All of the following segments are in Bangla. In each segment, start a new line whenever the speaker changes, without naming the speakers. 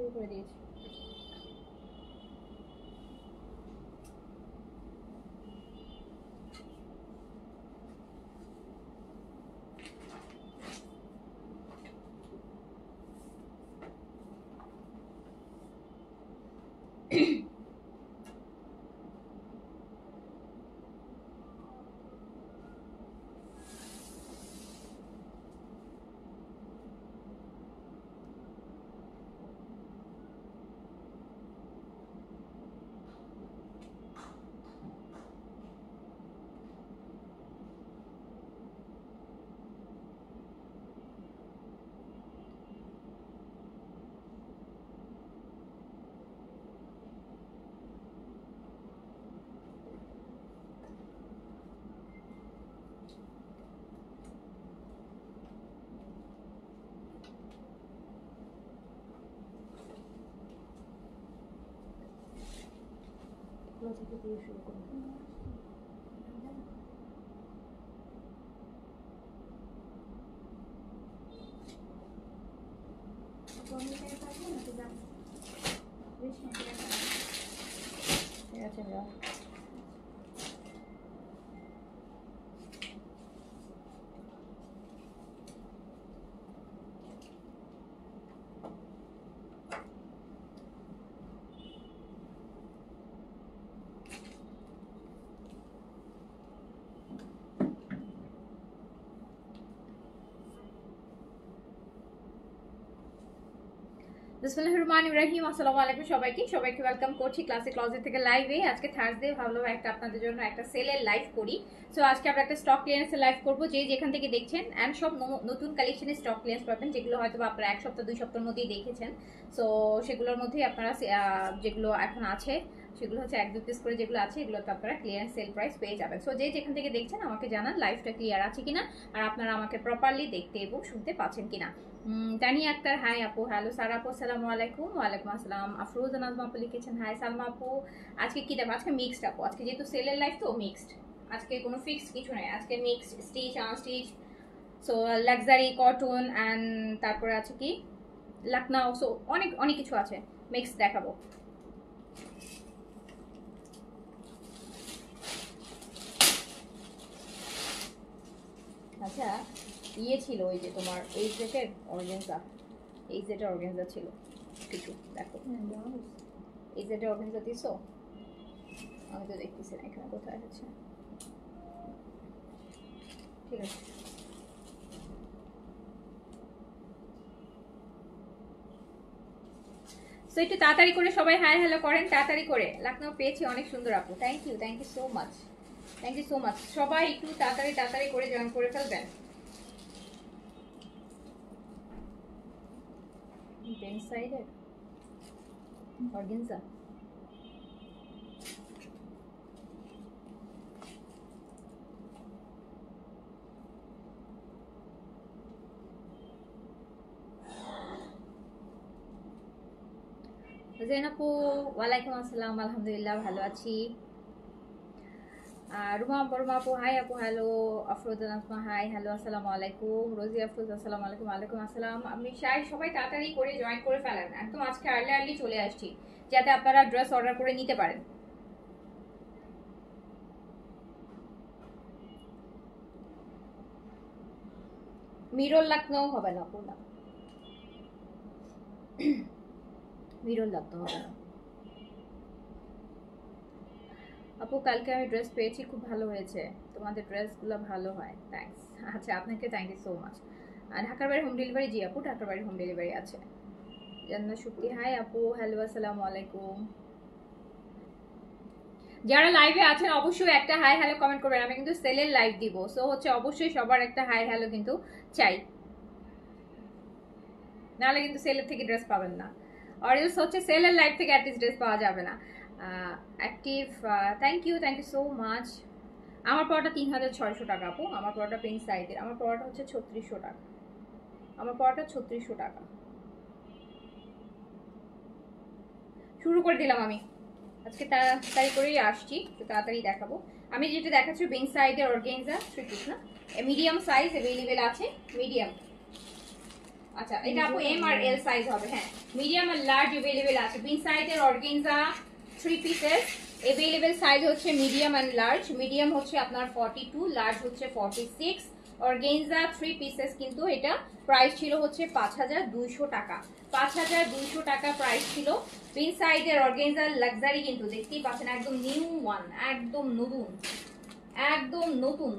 শুরু করে দিয়েছি। থেকে দিয়ে শুরু করব। ঠিক আছে যা। বিসমিল্লাহির রহমানির রহিম। আসসালামু আলাইকুম সবাইকে ওয়েলকাম করছি ক্লাসিক ক্লজেট থেকে লাইভে। আজকে থার্সডে, ভাবলাম একটা আপনাদের জন্য একটা সেলের লাইভ করি। সো আজকে আমরা একটা স্টক ক্লিয়ারেন্সের লাইভ করব, যেখান থেকে দেখছেন অ্যান্ড সব নতুন কালেকশনের স্টক ক্লিয়ারেন্স পাবেন, যেগুলো হয়তো আপনারা এক সপ্তাহ 2 সপ্তাহের মধ্যেই দেখেছেন। সো সেগুলোর মধ্যেই আপনারা যেগুলো এখন আছে সেগুলো হচ্ছে 1-2 পিস করে যেগুলো আছে এগুলোতে আপনারা ক্লিয়ারেন্স সেল প্রাইস পেয়ে যাবেন। সো যেখান থেকে দেখছেন আমাকে জানান লাইভটা ক্লিয়ার আছে কিনা, আর আপনারা আমাকে প্রপারলি দেখতে এবং শুনতে পাচ্ছেন কিনা। তানিয়া আক্তার হাই আপু, হ্যালো সারা আপু, আসসালামু আলাইকুম। ওয়ালাইকুম আসসালাম। আফরোজা নাজমা আপু লিখেছেন হাই। সালমা আপু আজকে কি দেবো? আজকে মিক্সড আপু, আজকে যেহেতু সেলের লাইফ তো মিক্সড, আজকে কোনো ফিক্সড কিছু নেই, আজকে mixed stitch unstitch, so luxury cotton and তারপরে আছে কি লখনউ, সো অনেক অনেক কিছু আছে, মিক্সড দেখাবো। আচ্ছা ইয়ে ছিল ওই যে তোমার এই সেটের অর্গেনজা, এই সেটের অর্গেনজা ছিল কিছু, দেখো এই সেটের অর্গেনজা দিছো? আমি তো দেখতেছি না এখানে কোথায় আছে। ঠিক আছে, সো একটু তাড়াতাড়ি করে সবাই হাই হ্যালো করেন, তাড়াতাড়ি করে। লখনউ পেয়েছি, অনেক সুন্দর আপু, thank you so much, thank you so much. সবাই একটু তাড়াতাড়ি করে জয়েন করে ফেলবেন। বেন সাইডের অর্গেনজা জেনাপু, ওয়ালাইকুম আসসালাম, আলহামদুলিল্লাহ ভালো আছি। রুমা বর্মা আপু হাই আপু, hello. Afroza Nazma hi hello, আসসালামু আলাইকুম। রোজি আফরোজ আসসালামু আলাইকুম। ওয়ালাইকুম আসসালাম। আমি সবাই তাড়াতাড়ি করে জয়েন করে ফেলেন, একদম আজকে আর্লি চলে আসছি যাতে আপনারা ড্রেস অর্ডার করে নিতে পারেন। মিরর লখনউ হবে না আপু, না মিরর লখনউ হবে না আপু। কালকে আমি ড্রেস পেয়েছি, খুব ভালো হয়েছে, তোমাদের ড্রেসগুলো ভালো হয়, থ্যাঙ্কস। আচ্ছা আপনাকে থ্যাংক ইউ সো মাচ। ঢাকার বাড়ি হোম ডেলিভারি? জি আপু, ঢাকার বাড়ি হোম ডেলিভারি আছে। জান্নাত শুক্তি হাই আপু, হ্যালো আসসালামু আলাইকুম। যারা লাইভে আছেন অবশ্যই একটা হাই হ্যালো কমেন্ট করবেন, আমি কিন্তু সেলের লাইভ দিব, সো হচ্ছে অবশ্যই সবার একটা হাই হ্যালো কিন্তু চাই, নাহলে কিন্তু সেলের থেকে ড্রেস পাবেন না, অরিলস হচ্ছে সেলের লাইভ থেকে অ্যাটলিস্ট ড্রেস পাওয়া যাবে না। Active thank you so much. আমার পড়াটা 3600 টাকা আপু, আমার পড়াটা পিঙ্ক সাইজের, আমার পড়াটা হচ্ছে 3600 টাকা, আমার পড়াটা 3600 টাকা। শুরু করে দিলাম আমি, আজকে তাড়াতাড়ি করেই আসছি, তাড়াতাড়ি দেখাবো। আমি যেটা দেখাচ্ছি পিঙ্ক সাইজের অর্গানজা, 3 পিস না, মিডিয়াম সাইজ অ্যাভেলেবেল আছে, মিডিয়াম আচ্ছা এটা আপু এম আর এল সাইজ হবে। হ্যাঁ মিডিয়াম আর লার্জ अवेलेबल আছে। বিন সাইজের অর্গানজা 3 পিসেস अवेलेबल সাইজ হচ্ছে মিডিয়াম এন্ড লার্জ। মিডিয়াম হচ্ছে আপনার 42, লার্জ হচ্ছে 46। অর্গানজা 3 পিসেস কিন্তু এটা প্রাইস ছিল হচ্ছে 5200 টাকা। 5200 টাকা প্রাইস ছিল। বিন সাইজের অর্গানজা লাক্সারি কিন্তু দেখতেই পাচ্ছেন একদম নিউ ওয়ান, একদম নতুন, একদম নতুন।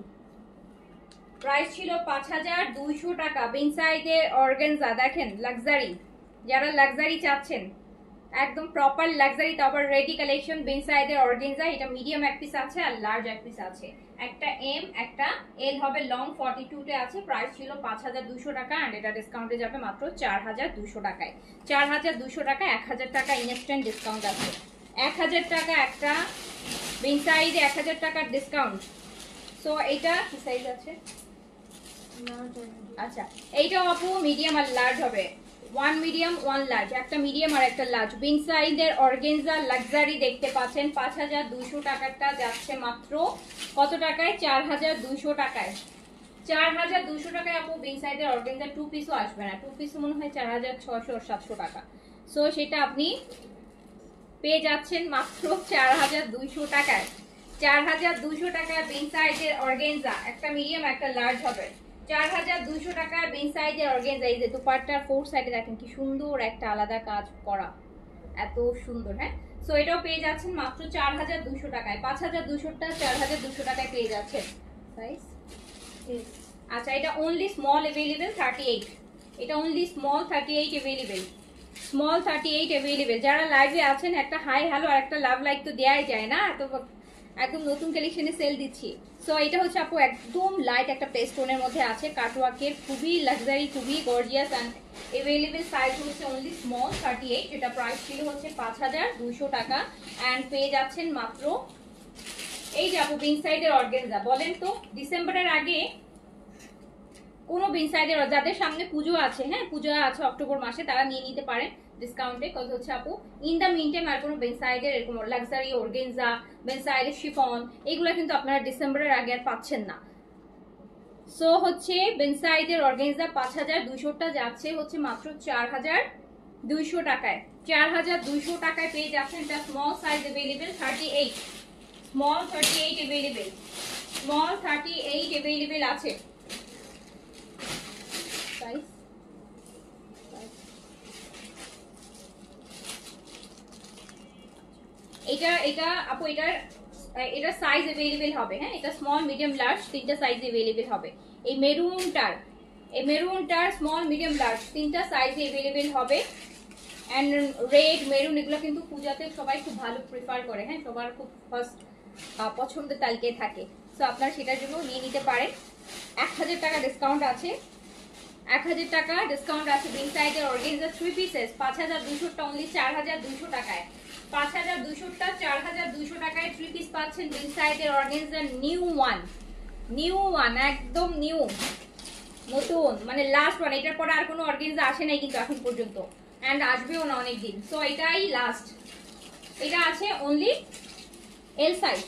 প্রাইস ছিল 5200 টাকা। বিন সাইজের অর্গানজা দেখেন লাক্সারি, যারা লাক্সারি চাচ্ছেন একদম প্রপার লাক্সারি, তারপর রেডি কালেকশন। বিন সাইজের অর্গানজা এটা মিডিয়াম এক পিস আছে আর লার্জ এক পিস আছে। একটা এম একটা এল হবে, লং 42 তে আছে। প্রাইস ছিল 5200 টাকা এন্ড এটা ডিসকাউন্টে যাবে মাত্র 4200 টাকায়। 4200 টাকা, 1000 টাকা ইনস্ট্যান্ট ডিসকাউন্ট আছে। 1000 টাকা একটা বিন সাইজে 1000 টাকার ডিসকাউন্ট। সো এটা কি সাইজ আছে? আচ্ছা এইটাও আপু মিডিয়াম আর লার্জ হবে। 1 মিডিয়াম 1 লার্জ, একটা মিডিয়াম আর একটা লার্জ। বিন সাইজের অর্গানজা লাক্সারি দেখতে পাচ্ছেন 5200 টাকাটা যাচ্ছে মাত্র কত টাকায়? 4200 টাকায়। 4200 টাকায় আপু বিন সাইজের অর্গানজা 2 পিসও আসবে না। 2 পিসও মনে হয় 4600 700 টাকা। সো সেটা আপনি পেয়ে যাচ্ছেন মাত্র 4200 টাকায়। 4200 টাকায় বিন সাইজের অর্গানজা একটা মিডিয়াম একটা লার্জ হবে। 4200 টাকায় বিন সাইজের অর্গানজা। এই যে দুপাট্টার 4 সাইডে দেখেন কি সুন্দর একটা আলাদা কাজ করা, এত সুন্দর। হ্যাঁ সো এটাও পেয়ে যাচ্ছেন মাত্র 4200 টাকায়। 5200টা 4200 টাকায় পেয়ে যাচ্ছেন। সাইজ আচ্ছা এটা অনলি স্মল अवेलेबल 38। এটা only small 38 available. Small 38 available. যারা লাইভে আছেন একটা হাই হ্যালো আর একটা লাভ লাইক তো দেয়াই যায় না, তো একদম নতুন কালেকশনে সেল দিচ্ছি। সো এটা হচ্ছে আপু একদম লাইট একটা পেস্টোনের মধ্যে আছে, কাটওয়ার্কের, খুবই লাক্সারি, খুবই গর্জিয়াস এন্ড अवेलेबल সাইজ হচ্ছে অনলি স্মল 38, যেটা প্রাইস ছিল হচ্ছে 5200 টাকা এন্ড পেয়ে যাচ্ছেন মাত্র। এই যে আপু বিন সাইডের অর্গানজা বলেন তো ডিসেম্বরের আগে কোন বিন সাইডের, যাদের সামনে পুজো আছে, হ্যাঁ পুজো আছে অক্টোবর মাসে, তারা নিয়ে নিতে পারেন ডিসকাউন্টে। কজ হচ্ছে আপু ইন দা মিন টাইম আর কোনো বিন সাইডের এরকম লাক্সারি অর্গানজা, বিন সাইডের শিফন এগুলো কিন্তু আপনারা ডিসেম্বরের আগে আর পাচ্ছেন না। সো হচ্ছে বিন সাইডের অর্গানজা 5200টা যাচ্ছে হচ্ছে মাত্র 4200 টাকায়। 4200 টাকায় পেয়ে যাচ্ছেন। এটা small size available 38, small 38 available, small 38 available আছে। সাইজ এটা আপু এটা সাইজ अवेलेबल হবে। হ্যাঁ এটা স্মল মিডিয়াম লার্জ তিনটা সাইজ अवेलेबल হবে। এই মেরুনটার স্মল মিডিয়াম লার্জ তিনটা সাইজ अवेलेबल হবে। এন্ড রেড মেরুন এগুলো কিন্তু পূজাতে সবাই খুব ভালো প্রেফার করে। হ্যাঁ সবার খুব ফার্স্ট পছন্দের তালিকায় থাকে। সো আপনারা সেটার জন্য নিয়ে নিতে পারেন। 1000 টাকা ডিসকাউন্ট আছে। 1000 টাকা ডিসকাউন্ট আছে। বিন সাইজের অর্গানজা 3 পিসেস 5200টা অনলি 4200 টাকায়। 5200টা 4200 টাকায় 3 পিস পাচ্ছেন। বিন সাইজের অর্গানজা নিউ ওয়ান একদম নিউ নতুন, মানে লাস্ট ওয়ান। এটার পরে আর কোনো অর্গানজা আসে নাই কিন্তু এখন পর্যন্ত, এন্ড আসবেও না অনেকদিন। সো এটাই লাস্ট। এটা আছে অনলি এল সাইজ,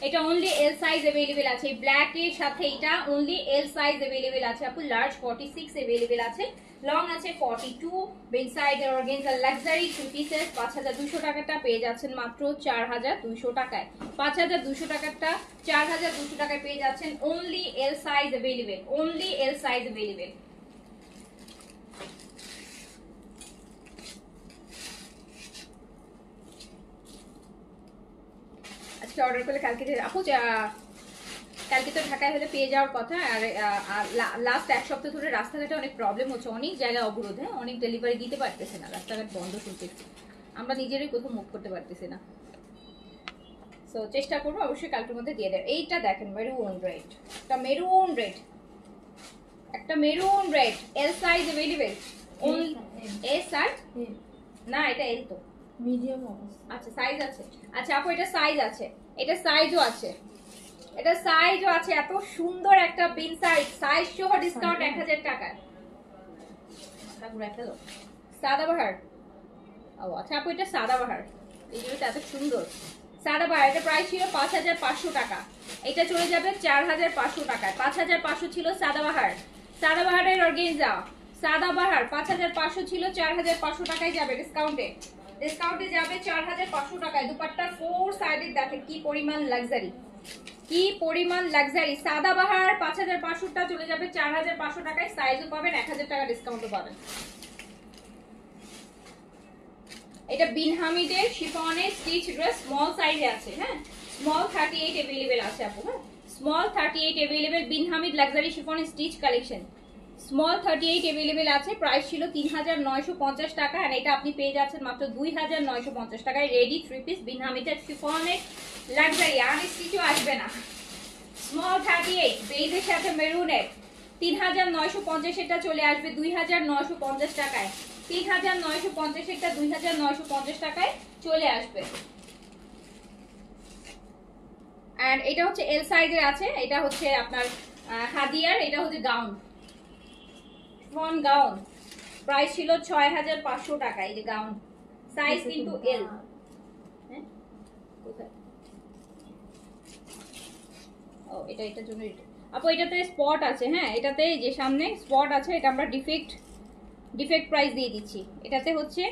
এটা অনলি এল সাইজ अवेलेबल আছে। ব্ল্যাক এর সাথে এটা অনলি এল সাইজ अवेलेबल আছে আপু। লার্জ 46 अवेलेबल আছে, লং আছে 42। বিন সাইডের অর্গানজা লাক্সারি 2 পিসেস 5200 টাকাটা পেয়ে যাচ্ছেন মাত্র 4200 টাকায়। 5200 টাকাটা 4200 টাকায় পেয়ে যাচ্ছেন only L size available, only L size available. আজকে অর্ডার করলে কালকে আপু কালকে তো ঢাকায় হলে পেয়ে যাওয়ার কথা। আর লাস্ট এক সপ্তাহ ধরে রাস্তাঘাটে অনেক প্রবলেম হচ্ছে, অনেক জায়গায় অবরোধ। হ্যাঁ অনেক ডেলিভারি দিতে পারতেছে না, রাস্তাঘাট বন্ধ শুনতেছি, আমরা নিজেরাই কোথাও মুভ করতে পারতেছি না। সো চেষ্টা করবো অবশ্যই কালকের মধ্যে দিয়ে দেয়। এইটা দেখেন মেরুন রেড, একটা মেরুন রেড, একটা maroon red L size available. L size না, এটা এল তো
মিডিয়াম।
আচ্ছা সাইজ আছে। আচ্ছা আপু এটা সাইজ আছে, এটা সাইজও আছে, এটা সাইজও আছে। এত সুন্দর একটা বিন সাইজ, সাইজ সহ ডিসকাউন্ট 1000 টাকা। সাদাবাহার, ও আচ্ছা আপু এটা সাদাবাহার, এই যে এত সুন্দর সাদাবাহার। এটা প্রাইস ছিল 5500 টাকা, এটা চলে যাবে 4500 টাকায়। 5500 ছিল সাদাবাহার, সাদাবাহারের অর্গানজা। সাদাবাহার 5500 ছিল, 4500 টাকায় যাবে ডিসকাউন্টে। ডিসকাউন্টে যাবে 4500 টাকায়। দুপাট্টার ফোর সাইডেড দেখেন কি পরিমাণ লাক্সারি, কি পরিমাণ লাক্সারি। সাদাবাহার 5500টা চলে যাবে 4500 টাকায়। সাইজও পাবেন, 1000 টাকা ডিসকাউন্টও পাবেন। এটা বিন হামিদের শিফনের স্টিচ ড্রেস, স্মল সাইজে আছে। হ্যাঁ, স্মল 38 अवेलेबल আছে আপু। হ্যাঁ, small 38 available Bin Hamid luxury শিফনের স্টিচ কালেকশন। স্মল 38 अवेलेबल আছে। প্রাইস ছিল 3950 টাকা, আর এটা আপনি পেয়ে যাচ্ছেন মাত্র 2950 টাকায়। রেডি 3 পিস বিন হামিদের শিফনের লাক্সারি, আর স্টিচও আসবে না। স্মল 38 বেজের সাথে মেরুনের 3950 এটা চলে আসবে 2950 টাকায়। 3950 এটা 2950 টাকায় চলে আসবে। এন্ড এটা হচ্ছে এল সাইজের আছে। এটা হচ্ছে আপনার হাদিয়ার, এটা হচ্ছে গাউন, ফন গাউন। প্রাইস ছিল 6500 টাকা। এই যে গাউন, সাইজ কিন্তু এল। হ্যাঁ, কোথায়? ও এটা এটার জন্য আপু এটাতে স্পট আছে। হ্যাঁ, এটাতে যে সামনে স্পট আছে, এটা আমরা ডিফেক্ট প্রাইস দিয়ে দিচ্ছি। এটাতে হচ্ছে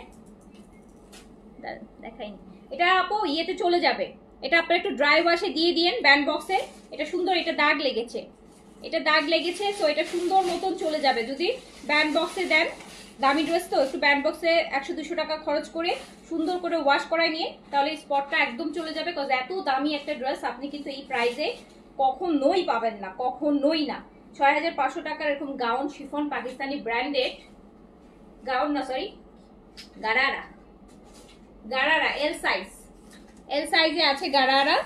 দেখাইনি, এটা আপু ইয়েতে চলে যাবে। এটা আপনারা একটু ড্রাই ওয়াশে দিয়ে দিয়েন ব্যান্ড বক্সে। এটা সুন্দর, এটা দাগ লেগেছে, এটা দাগ লেগেছে, সো এটা সুন্দর মতন চলে যাবে যদি ব্যান্ড বক্সে দেন। দামি ড্রেস তো, একটু ব্যান্ড বক্সে 100-200 টাকা খরচ করে সুন্দর করে ওয়াশ করায় নিয়ে, তাহলে এই স্পটটা একদম চলে যাবে। কজ এত দামি একটা ড্রেস আপনি কিন্তু এই প্রাইসে কখনোই পাবেন না, কখনোই না। 6500 টাকার এরকম gown chiffon Pakistani branded gown, না সরি গারারা, গারারা এল সাইজে আছে গারারা,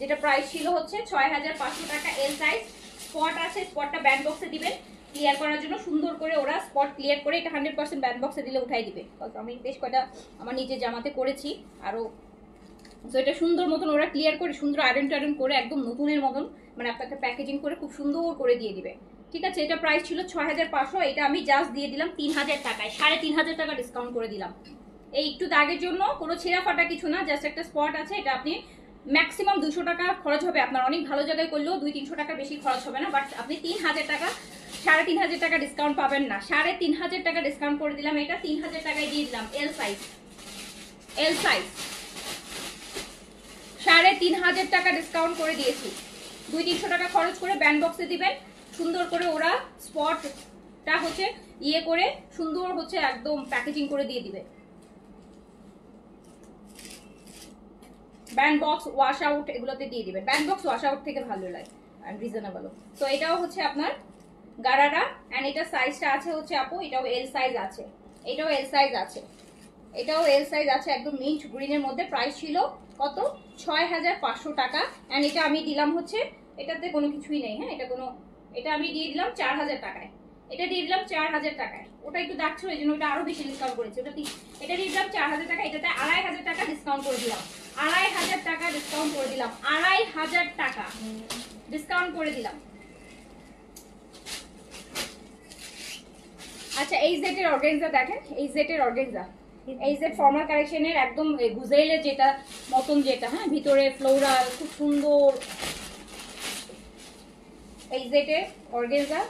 যেটা প্রাইস ছিল হচ্ছে 6500 টাকা। এল সাইজ স্পট আছে, স্পটটা ব্যান্ড বক্সে দিবেন ক্লিয়ার করার জন্য। সুন্দর করে ওরা স্পট ক্লিয়ার করে এটা 100% ব্যান্ড বক্সে দিলে উঠাই দিবে। আমি বেশ কয়টা আমার নিজের জামাতে করেছি আরো। তো এটা সুন্দর মতন ওরা ক্লিয়ার করে, সুন্দর আয়রন করে একদম নতুনের মতন, মানে আপনাকে প্যাকেজিং করে খুব সুন্দর করে দিয়ে দিবে। ঠিক আছে, এটা প্রাইস ছিল 6500, এটা আমি জাস্ট দিয়ে দিলাম 3000 টাকায়। 3500 টাকা ডিসকাউন্ট করে দিলাম। এই একটু দাগের জন্য কোনো ছেঁড়া ফাটা কিছু না, জাস্ট একটা স্পট আছে। এটা আপনি ম্যাক্সিমাম 200 টাকা খরচ হবে আপনার, অনেক ভালো জায়গায় করলেও 200-300 টাকা বেশি খরচ হবে না। বাট আপনি 3000 টাকা, 3500 টাকা ডিসকাউন্ট পাবেন না। 3500 টাকা ডিসকাউন্ট করে দিলাম, এটা 3000 টাকায় দিয়ে দিলাম। এল সাইজ 3500 টাকা ডিসকাউন্ট করে দিয়েছি। 200-300 টাকা খরচ করে ব্যান্ড বক্সে দিবেন, সুন্দর করে ওরা স্পটটা হচ্ছে ইয়ে করে সুন্দর হচ্ছে একদম প্যাকেজিং করে দিয়ে দিবে। ব্যান্ড বক্স ওয়াশ আউট এগুলোতে দিয়ে দিবেন। ব্যান্ড বক্স ওয়াশ আউট থেকে ভালো লাগে এন্ড রিজনেবল। তো এটাও হচ্ছে আপনার গারারা, এন্ড এটা সাইজটা আছে হচ্ছে আপু, এটাও এল সাইজ আছে, এটাও এল সাইজ আছে, এটাও এল সাইজ আছে, একদম মিন্ট গ্রিনের মধ্যে। প্রাইস ছিল কত? 6500 টাকা। এন্ড এটা আমি দিলাম হচ্ছে, এটাতে কোনো কিছুই নেই। হ্যাঁ, এটা আমি দিয়ে দিলাম 4000 টাকায়। এটা দিয়ে দিলাম 4000 টাকায়। ওটা একটু দেখছো এই জন্য ওটা আরো বেশি ডিসকাউন্ট করেছে। এটা দিয়ে দিলাম 4000 টাকা, এটাতে 2500 টাকা ডিসকাউন্ট করে দিলাম। 2500 টাকা ডিসকাউন্ট করে দিলাম। 2500 টাকা ডিসকাউন্ট করে দিলাম। আচ্ছা, এই জেটের অর্গানজা দেখেন, এই জেটের অর্গানজা, এই জেট ফর্মাল কালেকশনের একদম গুজেলের যেটা মতন, যেটা হ্যাঁ ভিতরে ফ্লোরাল খুব সুন্দর। এই জেটের অর্গানজা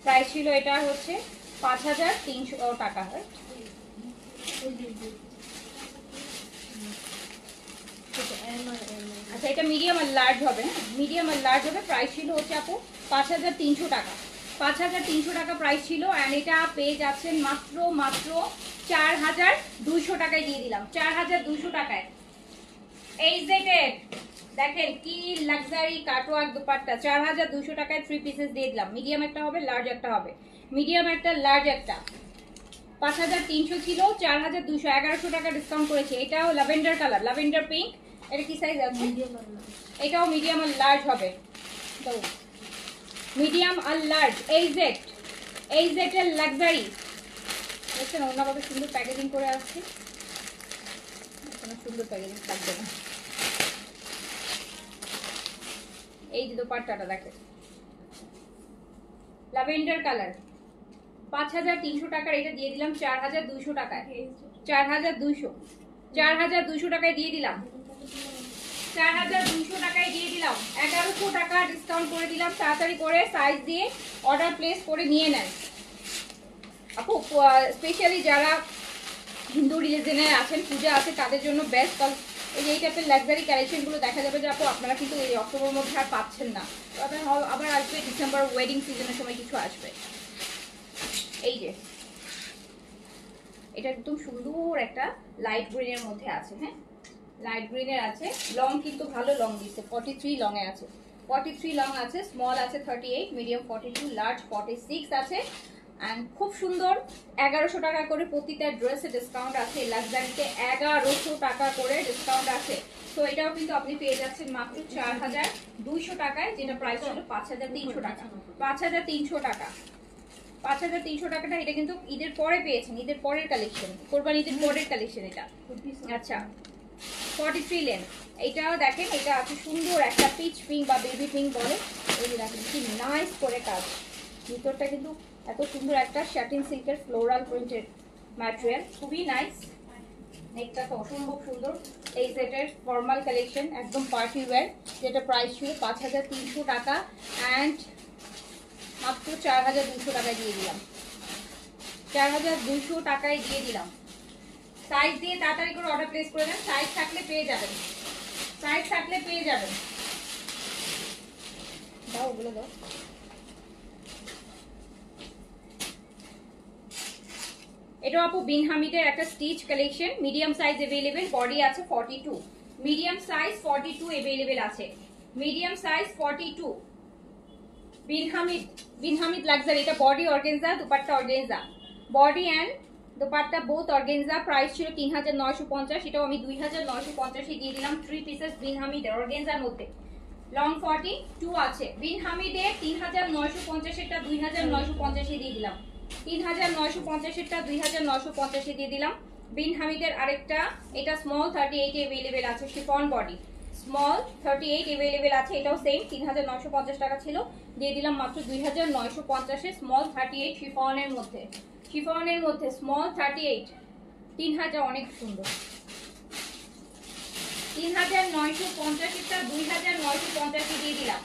প্রাইস ছিল এটা হচ্ছে 5300 টাকা। হয় আচ্ছা, এটা মিডিয়াম আর লার্জ হবে। হ্যাঁ, মিডিয়াম আর লার্জ হবে। প্রাইস ছিল হচ্ছে আপু 5300 টাকা। 5300 টাকা প্রাইস ছিল। অ্যান্ড এটা পেয়ে যাচ্ছেন মাত্র 4200 টাকায় দিয়ে দিলাম। 4200 টাকায় এই জেটের দেখেন কি লাক্সারি কাটওয়ার্ক দুপাট্টা, 4200 টাকায় 3 পিসেস দিয়ে দিলাম। মিডিয়াম একটা হবে, লার্জ একটা হবে। মিডিয়াম একটা, লার্জ একটা। 5300 ছিল, 4200, 1100 টাকা ডিসকাউন্ট করেছি। এটাও ল্যাভেন্ডার কালার, ল্যাভেন্ডার পিঙ্ক। এটা কি সাইজ আছে? এটাও মিডিয়াম আর লার্জ হবে। তো মিডিয়াম আর লার্জ এই জেটের লাক্সারি দেখছেন, অন্যভাবে সুন্দর প্যাকেজিং করে আসছে। সুন্দর প্যাকেজিং থাকবে না। এই যে দোপাট্টাটা দেখেন, ল্যাভেন্ডার কালার। 5300 টাকার এটা দিয়ে দিলাম 4200 টাকায়। 4200 টাকায় দিয়ে দিলাম। 4200 টাকায় দিয়ে দিলাম। 1100 টাকা ডিসকাউন্ট করে দিলাম। তাড়াতাড়ি করে সাইজ দিয়ে অর্ডার প্লেস করে নিয়ে নেন। আপু স্পেশালি যারা হিন্দু রিলিজনে আছেন, পূজা আছে, তাদের জন্য বেস্ট। কারণ এই টাইপের লাক্সারি কালেকশনগুলো দেখা যাবে যে আপু আপনারা কিন্তু এই অক্টোবরের মধ্যে আর পাচ্ছেন না। তবে আবার আসবে ডিসেম্বর ওয়েডিং সিজনের সময় কিছু আসবে। এই যে এটা একদম সুন্দর একটা লাইট গ্রিনের মধ্যে আছে। হ্যাঁ, লাইট গ্রিনের আছে, লং কিন্তু ভালো লং দিচ্ছে, 43 লং এ আছে, 43 লং আছে, স্মল আছে 38, মিডিয়াম 42, লার্জ 46 আছে। অ্যান্ড খুব সুন্দর, 1100 টাকা করে প্রতিটা ড্রেসে ডিসকাউন্ট আছে। লাক্সারিতে 1100 টাকা করে ডিসকাউন্ট আছে। তো এটাও কিন্তু আপনি পেয়ে যাচ্ছেন মাত্র 4200 টাকায়, যেটা প্রাইস ছিল 5300 টাকা। 5300 টাকা, 5300 টাকাটা এটা কিন্তু ঈদের পরে পেয়েছেন, ঈদের পরের কালেকশন, কোরবানি ঈদের পরের কালেকশন এটা। আচ্ছা 43 লেন, এইটাও দেখেন, এটা আছে সুন্দর একটা পিচ পিঙ্ক বা বেবি পিঙ্ক বলে। এই যে দেখেন কি নাইস করে কাজ, ভিতরটা কিন্তু এত সুন্দর একটা স্যাটিন সিল্কের ফ্লোরাল প্রিন্টেড ম্যাটেরিয়াল, খুবই নাইস। নেকটা তো অসম্ভব সুন্দর। এই সেটের ফর্মাল কালেকশন, একদম পার্টি ওয়্যার, যেটা প্রাইস ছিল 5300 টাকা অ্যান্ড মাত্র 4200 টাকায় দিয়ে দিলাম, 4200 টাকায় দিয়ে দিলাম। সাইজ দিয়ে তাড়াতাড়ি করে অর্ডার প্লেস করে দেন, সাইজ থাকলে পেয়ে যাবেন, সাইজ থাকলে পেয়ে যাবেন। দাও ওগুলো দাও। এটা আপু বিন হামিদের একটা stitch collection, medium size available, body আছে 42, মিডিয়াম সাইজ 42 अवेलेबल আছে, medium size 42। Bin Hamid luxury, এটা body organza, dupatta organza, body and dupatta both organza. Price ছিল 3950, এটাও আমি 2950 এ দিয়ে দিলাম। 3 পিসেস বিন হামিদের অর্গানজার মধ্যে, লং 42 আছে। বিন হামিদের 3950 এরটা 2950 এ দিয়ে দিলাম, 3950 এরটা 2950 এ দিয়ে দিলাম। বিন হামিদের আরেকটা, এটা স্মল 38 এ अवेलेबल আছে, শিফন বডি, স্মল 38 अवेलेबल আছে, এটাও সেম 3950 টাকা ছিল, দিয়ে দিলাম মাত্র 2950 এ। স্মল 38 শিফনের মধ্যে, শিফনের মধ্যে স্মল 38, 3000, অনেক সুন্দর। 3950 এরটা 2950 এ দিয়ে দিলাম।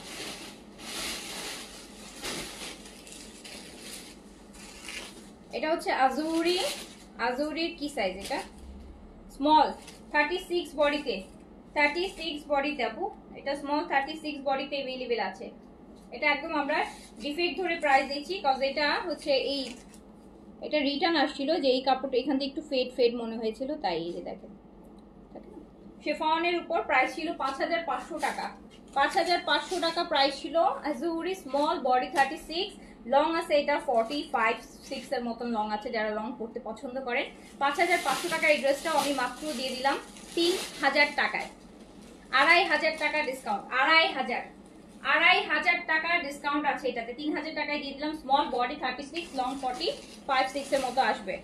এটা হচ্ছে আজুরি, আজুরির কি সাইজ এটা, স্মল 36 বডিতে, 36 বডিতে আপু, এটা স্মল 36 বডিতে अवेलेबल আছে। এটা একদম আমরা ডিফেক্ট ধরে প্রাইস দিচ্ছি, কজ এটা হচ্ছে এই, এটা রিটার্ন আসছিল যে এই কাপড়টা এখান থেকে একটু ফেড ফেড মনে হয়েছিল, তাই এই যে দেখেন শিফনের উপর প্রাইস ছিল 5500 টাকা, 5500 টাকা প্রাইস ছিল। আজুরি স্মল বডি 36, লং আছে এটা 45-6 এর মতন লং আছে, যারা লং পড়তে পছন্দ করেন। 5500 টাকা এই ড্রেসটাও আমি মাত্র দিয়ে দিলাম 3000 টাকায়, 2500 টাকা ডিসকাউন্ট, 2500 টাকা ডিসকাউন্ট আছে এটাতে, 3000 টাকায় দিয়ে দিলাম। স্মল বডি 36, লং 45-6 এর মতো আসবে।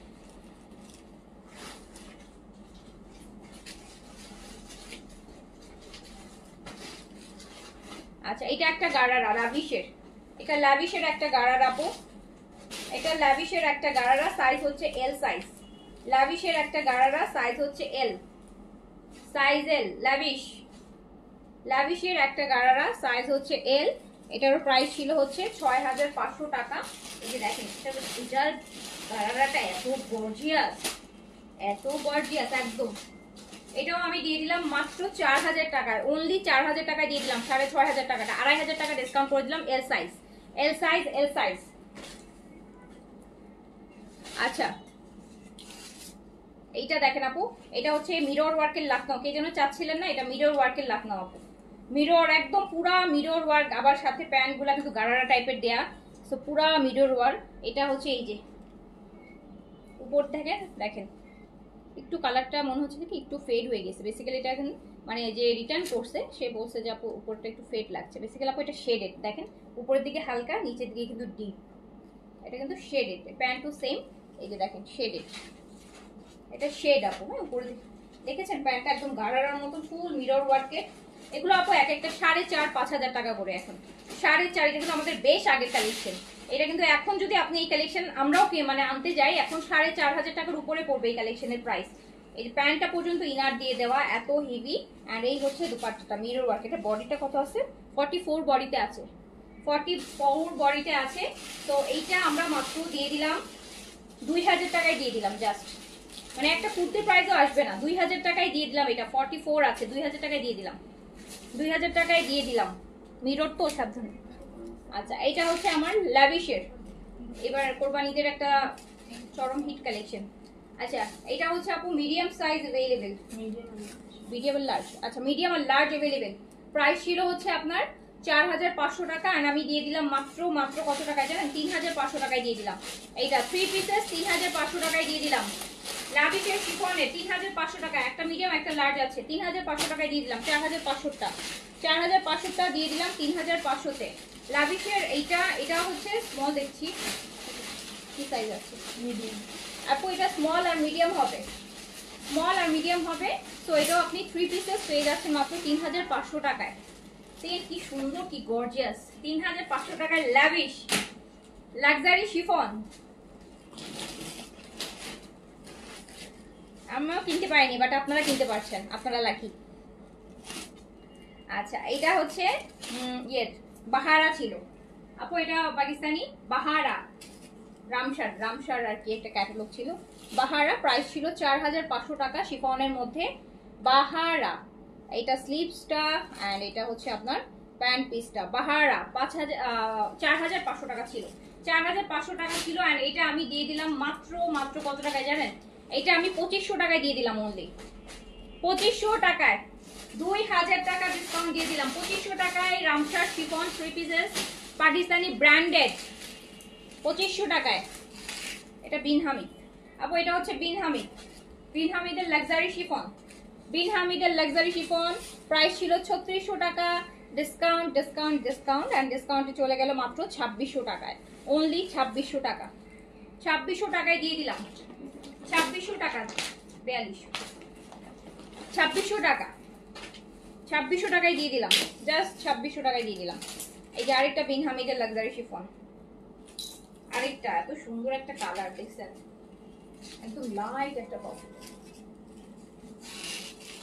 আচ্ছা এটা একটা গারারা লাভিশের, এটা লাভিশের একটা গারারা আপু, এটা লাভিশের একটা গারারা, সাইজ হচ্ছে এল সাইজ, লাভিশের একটা গারারা, সাইজ হচ্ছে এল, সাইজ এল, লাভিশ, লাভিশের একটা গারারা, সাইজ হচ্ছে এল। এটার প্রাইস ছিল হচ্ছে 6500 টাকা। এই যে দেখেন এটার গারারাটা এত গর্জিয়াস, এত গর্জিয়াস একদম। এটাও আমি দিয়ে দিলাম মাত্র 4000 টাকায়, অনলি 4000 টাকায় দিয়ে দিলাম, 6500 টাকাটা 2500 টাকা ডিসকাউন্ট করে দিলাম। L size, L size, L size. আচ্ছা এইটা দেখেন আপু, এটা হচ্ছে মিরর ওয়ার্কের লাখনাও, কে যেন চাচ্ছিলেন না, এটা মিরর ওয়ার্কের লাখনাও আপু, মিরর একদম পুরা মিরর ওয়ার্ক, আবার সাথে প্যান্ট গুলা কিন্তু গারারা টাইপের দেয়া, সো পুরা মিরর ওয়ার্ক। এটা হচ্ছে এই যে উপর থেকে দেখেন একটু কালারটা মনে হচ্ছে কি একটু ফেড হয়ে গেছে, বেসিক্যালি এটা এখন মানে যে রিটার্ন করছে সে বলছে যে আপু উপরটা একটু ফেড লাগছে, বেসিক্যালি আপু এটা শেডেড, দেখেন উপরের দিকে হালকা, নিচের দিকে কিন্তু ডিপ, এটা কিন্তু শেডেড, প্যান্টও সেম, এই যে দেখেন শেডেড, এটা শেড আপু। হ্যাঁ উপরে দেখেছেন প্যান্টটা একদম গারারার মতো ফুল মিরর ওয়ার্কে। এগুলো আপু এক একটা 4500-5000 টাকা করে, এখন 4.5, এটা কিন্তু আমাদের বেশ আগের কালেকশন। এটা কিন্তু এখন যদি আপনি এই কালেকশন আমরাও মানে আনতে যাই, এখন 4500 টাকার উপরে পড়বে এই কালেকশনের প্রাইস। এই প্যান্টটা পর্যন্ত ইনার দিয়ে দেওয়া, এত হেভি। আর এই হচ্ছে দুপাট্টাটা মিরর ওয়ার্ক, এটা বডিটা কত আছে, 44 বডিতে আছে, 44 বডিতে আছে। তো এইটা আমরা মাত্র দিয়ে দিলাম 2000 টাকায় দিয়ে দিলাম জাস্ট, মানে একটা কুর্তির প্রাইসও আসবে না, 2000 টাকায় দিয়ে দিলাম। এটা 44 আছে, 2000 টাকায় দিয়ে দিলাম, 2000 টাকায় দিয়ে দিলাম। মিরর তো সাবধানে। আচ্ছা এটা হচ্ছে আমার ল্যাভিশের, এবার কোরবানিদের একটা চরম হিট কালেকশন। আচ্ছা এটা হচ্ছে আপু মিডিয়াম সাইজ अवेलेबल, মিডিয়াম আর লার্জ। আচ্ছা মিডিয়াম আর লার্জ अवेलेबल। প্রাইস ছিল হচ্ছে আপনার 4500 টাকা, আর আমি দিয়ে দিলাম মাত্র মাত্র কত টাকায় জানেন? 3500 টাকায় দিয়ে দিলাম। এইটা 3 পিসেস 3500 টাকায় দিয়ে দিলাম। লাভিশের শিফনের 3500 টাকা, একটা মিডিয়াম একটা লার্জ আছে, 3500 টাকায় দিয়ে দিলাম। 4500টা 4500টা দিয়ে দিলাম 3500-তে। লাভিশের এইটা, এটা হচ্ছে স্মল, দেখছি কি সাইজ আছে, মিডিয়াম। আপু এটা স্মল আর মিডিয়াম হবে, স্মল আর মিডিয়াম হবে। তো এটাও আপনি 3 পিসেস পেয়ে যাচ্ছেন মাত্র 3500 টাকায়। কি সুন্দর, কি গর্জিয়াস, 3500 টাকায় লাভিশ লাক্সারি শিফন। আমিও কিনতে পারিনি, বাট আপনারা কিনতে পারছেন, আপনারা লাকি। আচ্ছা এটা হচ্ছে বাহারা ছিল আপু, এটা পাকিস্তানি বাহারা, রামসার আর কি একটা ক্যাটালগ ছিল বাহারা। প্রাইস ছিল 4500 টাকা শিফনের মধ্যে বাহারা। এটা স্লিভসটা এন্ড এটা হচ্ছে আপনার প্যান্ট পিসটা। বাহারা 4500 টাকা ছিল, 4500 টাকা ছিল। এন্ড এটা আমি দিয়ে দিলাম মাত্র মাত্র কত টাকায় জানেন? এটা আমি 2500 টাকায় দিয়ে দিলাম, অনলি 2500 টাকায়। 2000 টাকা ডিসকাউন্ট দিয়ে দিলাম। 2500 টাকায় Ramsar chiffon 3 pieces Pakistani branded, 2500 টাকায়। এটা বিন হামিদ আপু, এটা হচ্ছে বিন হামিদ, বিন হামিদের লাক্সারি শিফন, বিন হামিদের লাক্সারি শিফন। প্রাইস ছিল 3600 টাকা, ডিসকাউন্ট ডিসকাউন্ট ডিসকাউন্ট এন্ড ডিসকাউন্টে চলে গেল মাত্র 2600 টাকায়, অনলি 2600 টাকা। 2600 টাকায় দিয়ে দিলাম, 2600 টাকা, 4200, 2600 টাকা, 2600 টাকায় দিয়ে দিলাম, জাস্ট 2600 টাকায় দিয়ে দিলাম। এই যে আরেকটা বিন হামিদের লাক্সারি শিফন, আরেকটা এত সুন্দর একটা কালার দেখছেন, একদম লাইট একটা কফি।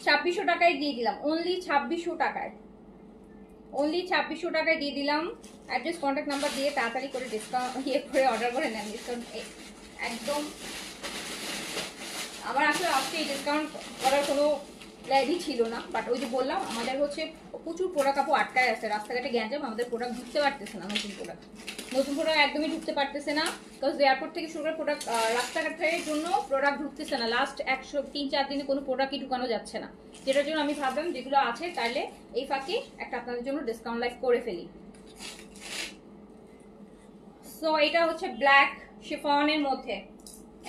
2600 টাকায় দিয়ে দিলাম, অনলি 2600 টাকায়, অনলি 2600 টাকায় দিয়ে দিলাম। অ্যাড্রেস কন্ট্যাক্ট নাম্বার দিয়ে তাড়াতাড়ি করে ডিসকাউন্ট করে অর্ডার করে নেন, ডিসকাউন্ট একদম। আমার আসলে আজকে এই ডিসকাউন্ট করার কোনো প্ল্যানই ছিল না, বাট ওই যে বললাম আমাদের হচ্ছে প্রচুর প্রোডাক্ট আপু আটকায় আছে, রাস্তাঘাটে গ্যাঞ্জাম, আমাদের প্রোডাক্ট ঢুকতে পারতেছে না, নতুন প্রোডাক্ট একদমই ঢুকতে পারতেছে না। বিকজ এয়ারপোর্ট থেকে শুরু করে প্রোডাক্ট, রাস্তাঘাটের জন্য প্রোডাক্ট ঢুকতেছে না। লাস্ট 103-4 দিনে কোনো প্রোডাক্টই ঢুকানো যাচ্ছে না, যেটার জন্য আমি ভাবলাম যেগুলো আছে তাহলে এই ফাঁকে একটা আপনাদের জন্য ডিসকাউন্ট লাইভ করে ফেলি। সো এটা হচ্ছে ব্ল্যাক শিফনের মধ্যে,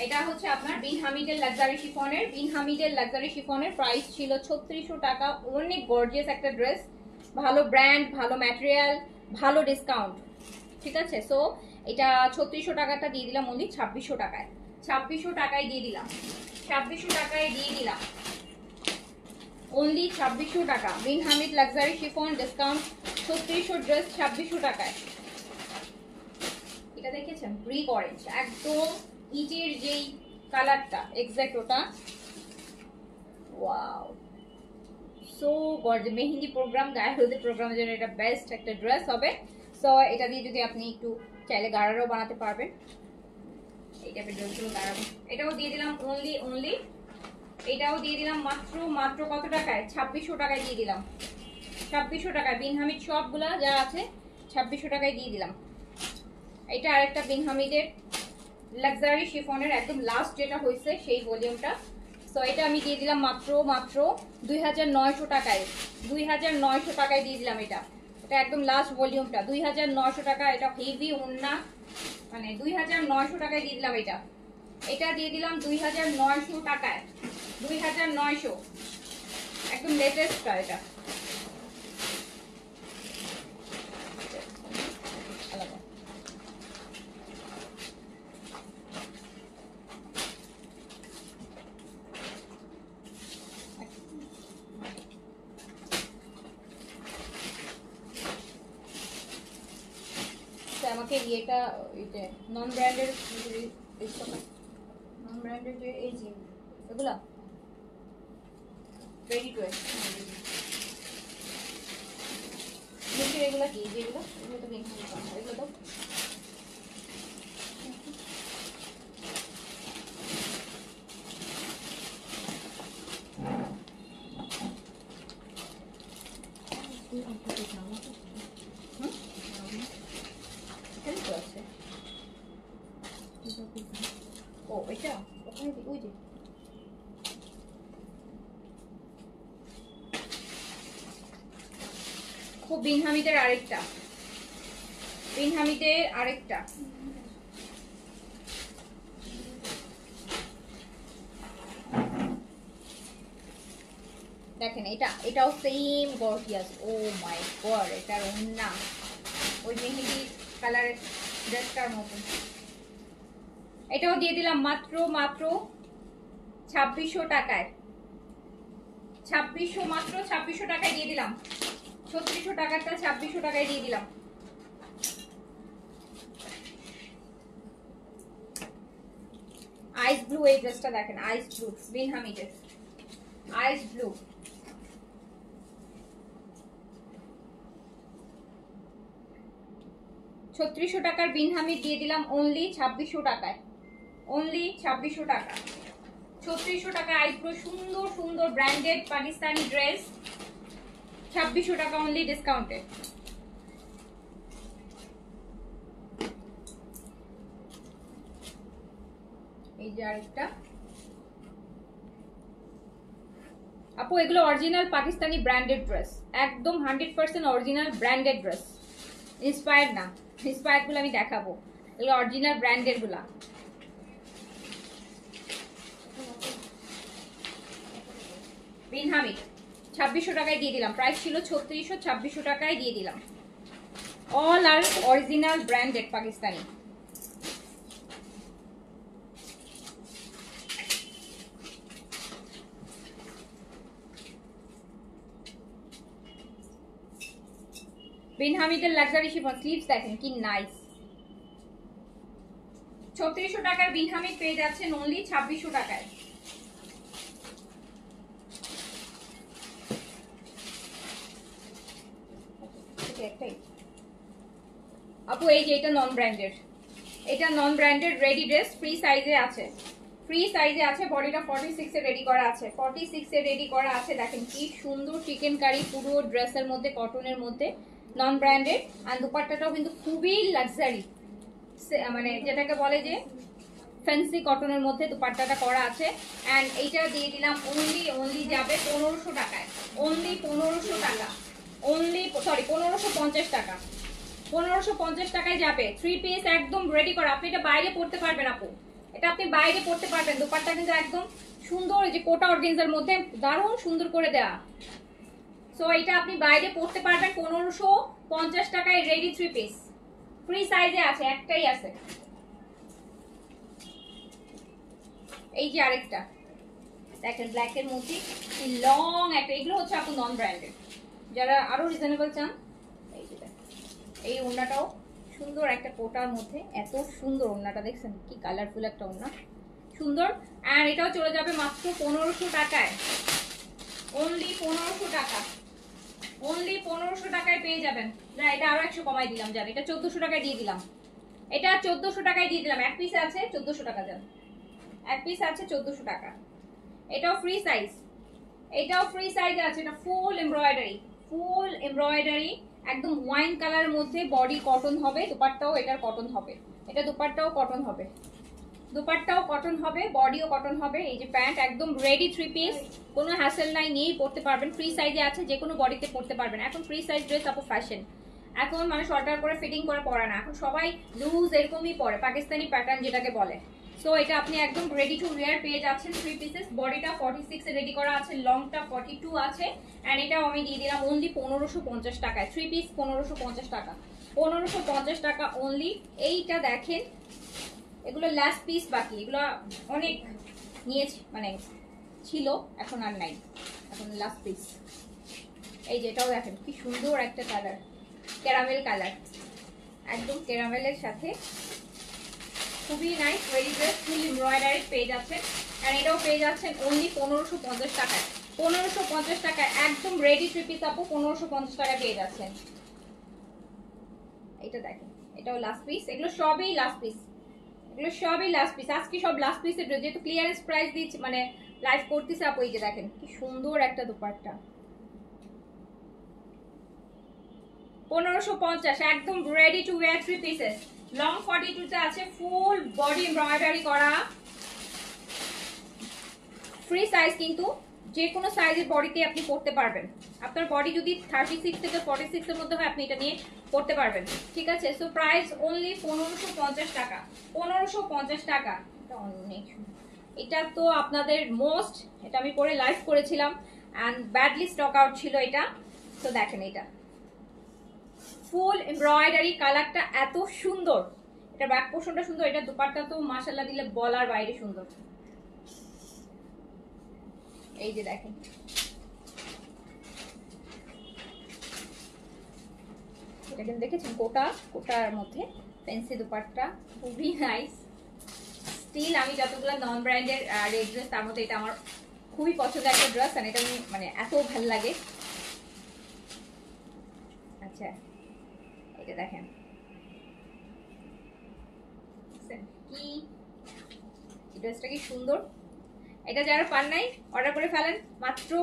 এটা হচ্ছে আপনার বিন হামিদের লাক্সারি শিফনের, বিন হামিদের লাক্সারি শিফনের প্রাইস ছিল 3600 টাকা। অনেক গর্জিয়াস একটা ড্রেস, ভালো ব্র্যান্ড, ভালো ম্যাটেরিয়াল, ভালো ডিসকাউন্ট, ঠিক আছে। সো এটা 3600 টাকাটা দিয়ে দিলাম অনলি 2600 টাকায়, 2600 টাকায় দিয়ে দিলাম, 2600 টাকায় দিয়ে দিলাম, অনলি 2600 টাকা। Bin Hamid luxury chiffon discount 3600 dress 2600 টাকায়। এটা দেখেছেন ব্রিক অরেঞ্জ, একদম ইটের যেই কালারটা এক্স্যাক্ট ওটা। Wow, so gorgeous. Mehndi program, গায়ে হলুদের প্রোগ্রামের জন্য এটা বেস্ট একটা ড্রেস হবে। সো এটা দিয়ে যদি আপনি একটু চাইলে গাড়ারও বানাতে পারবেন, এই টাইপের ড্রেসগুলো গাড়াবো। এটাও দিয়ে দিলাম অনলি এটাও দিয়ে দিলাম মাত্র মাত্র কত টাকায়? 2600 টাকায় দিয়ে দিলাম, 2600 টাকায়। বিন হামিদ সবগুলা যা আছে 2600 টাকায় দিয়ে দিলাম। এটা আরেকটা বিন হামিদের লাক্সারি শিফনের একদম লাস্ট যেটা হয়েছে সেই ভলিউমটা। সো এটা আমি দিয়ে দিলাম মাত্র মাত্র 2900 টাকায়, 2900 টাকায় দিয়ে দিলাম। এটা একদম লাস্ট ভলিউমটা 2900 টাকা। এটা হেভি ওন্না, মানে 2900 টাকায় দিয়ে দিলাম। এটা দিয়ে দিলাম 2900 টাকায়, 2900, একদম লেটেস্টটা। এটা আমাকে এটা নন ব্র্যান্ডের যে এই যে এগুলা রেডি টু ওয়্যার, এগুলো কি যেগুলো, এগুলো তো এগুলো তো ও এটা ওখানে ওই যে খুব বিন হামিদের আরেকটা দেখেন এটাও সেম গর্জিয়াস। ও মাই গড, এটার ওন্না ওই মেহেদি কালারের ড্রেসটার মতন। এটাও দিয়ে দিলাম মাত্র 2600 টাকায়। 2600, মাত্র 2600 টাকায় দিয়ে দিলাম। 3600 টাকারটা 2600 টাকায় দিয়ে দিলাম। আইস ব্লু, এই ড্রেসটা দেখেন, আইস ব্লু, বিন হামিদের আইস ব্লু। ছত্রিশশো টাকার বিন হামিদ দিয়ে দিলাম অনলি 2600 টাকায়। অনলি 2600 টাকা। 3600 টাকা আইস ব্লু, সুন্দর সুন্দর ব্র্যান্ডেড পাকিস্তানি ড্রেস, 2600 টাকা অনলি ডিসকাউন্টে। এই যে আরেকটা আপু, এগুলো অরিজিনাল পাকিস্তানি ব্র্যান্ডেড ড্রেস, একদম 100% অরিজিনাল ব্র্যান্ডেড ড্রেস, ইন্সপায়ার্ড না। ইন্সপায়ার্ড গুলো আমি দেখাবো, এগুলো অরিজিনাল ব্র্যান্ডেড গুলা। বিন হামিদ 2600 টাকায় দিয়ে দিলাম, প্রাইস ছিল 3600, 2600 টাকায় দিয়ে দিলাম। অল আর অরিজিনাল ব্র্যান্ডেড পাকিস্তানি। বিন হামিদের লাক্সারি শিফন স্লিভস দেখেন কি নাইস। 3600 টাকার বিন হামিদ পেয়ে যাচ্ছেন অনলি 2600 টাকায়। আপু এই যে এটা নন ব্র্যান্ডেড, এটা non branded ready dress, free সাইজে আছে, ফ্রি সাইজে আছে, বডিটা 46 এ রেডি করা আছে, 46 এ রেডি করা আছে। দেখেন কি সুন্দর চিকেন কারি, পুরো ড্রেসের মধ্যে, কটনের মধ্যে, নন ব্র্যান্ডেড। আর দুপাট্টাটাও কিন্তু খুবই লাক্সারি, মানে যেটাকে বলে যে ফ্যান্সি কটনের মধ্যে দুপাট্টাটা করা আছে। এন্ড এইটা দিয়ে দিলাম অনলি যাবে 1500 টাকায়। অনলি 1500 টাকা, অনলি সরি 1550 টাকা। 1550 টাকায় যাবে, 3 পিস একদম রেডি করা। আপনি এটা বাইরে পড়তে পারবেন আপু, এটা আপনি বাইরে পড়তে পারবেন। দুপাট্টা কিন্তু একদম সুন্দর, এই যে কোটা অর্গানজার মধ্যে দারুণ সুন্দর করে দেওয়া। সো এটা আপনি বাইরে পড়তে পারবেন 1550 টাকায় রেডি 3 পিস, ফ্রি সাইজে আছে, একটাই আছে। এই যে আরেকটা দেখেন ব্ল্যাক এর মধ্যে লং একটা, এগুলো হচ্ছে আপু নন ব্র্যান্ডেড, যারা আরো রিজনেবল চান। এই যে এই ওড়নাটাও সুন্দর একটা কোটার মধ্যে, এত সুন্দর ওড়নাটা, দেখছেন কি কালারফুল একটা ওড়না, সুন্দর। আর এটাও চলে যাবে মাত্র 1500 টাকায়। অনলি 1500 টাকা, অনলি 1500 টাকায় পেয়ে যাবেন। না এটা আরো 100 কমাই দিলাম, জান এটা 1400 টাকায় দিয়ে দিলাম, এটা 1400 টাকায় দিয়ে দিলাম। এক পিস আছে 1400 টাকা, জান এক পিস আছে 1400 টাকা। এটাও ফ্রি সাইজ, এটাও ফ্রি সাইজ আছে। এটা ফুল এমব্রয়ডারি, ফুল এমব্রয়ডারি, একদম ওয়াইন কালার মধ্যে, বডি কটন হবে, দুপাট্টাও এটার কটন হবে, এটা দুপাট্টাও কটন হবে, দুপাট্টাও কটন হবে, বডিও কটন হবে। এই যে প্যান্ট একদম রেডি 3 পিস, কোনো হ্যাসেল নাই, নিয়েই পড়তে পারবেন, ফ্রি সাইজে আছে, যে কোনো বডিতে পড়তে পারবেন। এখন ফ্রি সাইজ ড্রেস আপু ফ্যাশন, এখন মানুষ অর্ডার করে ফিটিং করে পরে না, এখন সবাই লুজ এরকমই পরে, পাকিস্তানি প্যাটার্ন যেটাকে বলে। সো এটা আপনি একদম রেডি টু ওয়্যার পেয়ে যাচ্ছেন 3 পিসেস। বডিটা 46 এ রেডি করা আছে, লংটা 42 আছে। এন্ড এটাও আমি দিয়ে দিলাম অনলি 1550 টাকায়, 3 পিস 1550 টাকা, 1550 টাকা অনলি। এইটা দেখেন, এগুলো লাস্ট পিস বাকি, এগুলো অনেক নিয়েছি, মানে ছিল, এখন আর নাই, এখন লাস্ট পিস। এই যে এটাও দেখেন কি সুন্দর একটা কালার, ক্যারামেল কালার, একদম ক্যারামেলের সাথে, খুবই নাইস রেডি ড্রেস, ফুল এমব্রয়ডারি পেয়ে যাচ্ছেন। আর এটাও পেয়ে যাচ্ছেন অনলি 1550 টাকায়, 1550 টাকায় একদম রেডি 3 পিস আপু 1550 টাকায় পেয়ে যাচ্ছেন। এটা দেখেন, এটাও লাস্ট পিস, এগুলো সবই লাস্ট পিস, এগুলো সবই লাস্ট পিস। আজকে সব লাস্ট পিসের, যেহেতু ক্লিয়ারেন্স প্রাইস দিচ্ছি, মানে লাইভ করতেছে আপু। এই যে দেখেন কি সুন্দর একটা দুপাট্টা, 1550 একদম ready to wire 3 pieces. Long 42 তে আছে, ফুল বডি এমব্রয়ডারি করা, ফ্রি সাইজ, কিন্তু যে কোনো সাইজের বডিতে আপনি পরতে পারবেন। আপনার বডি যদি 36 থেকে 46 এর মধ্যে হয় আপনি এটা নিয়ে পরতে পারবেন, ঠিক আছে। সো প্রাইস অনলি 1550 টাকা, 1550 টাকা। এটা তো আপনাদের মোস্ট, এটা আমি পরে লাইভ করেছিলাম এন্ড ব্যাডলি স্টক আউট ছিল এটা। তো দেখেন এটা ফুল এমব্রয়ডারি, কালারটা এত সুন্দর, এটা ব্যাক পোর্শনটা সুন্দর, এটা দুপাট্টা তো মাশাআল্লাহ দিলে বলার বাইরে সুন্দর। এই যে দেখেন এটা কিন্তু দেখেছেন কোটার মধ্যে ফ্যান্সি দুপাট্টা, খুবই নাইস। স্টিল আমি যতগুলো নন ব্র্যান্ডের রেড ড্রেস তার মধ্যে এটা আমার খুবই পছন্দের একটা ড্রেস, আর এটা মানে এত ভালো লাগে। আচ্ছা এটা দেখেন কি ড্রেসটা কি সুন্দর। এটা যারা পান নাই অর্ডার করে ফেলেন,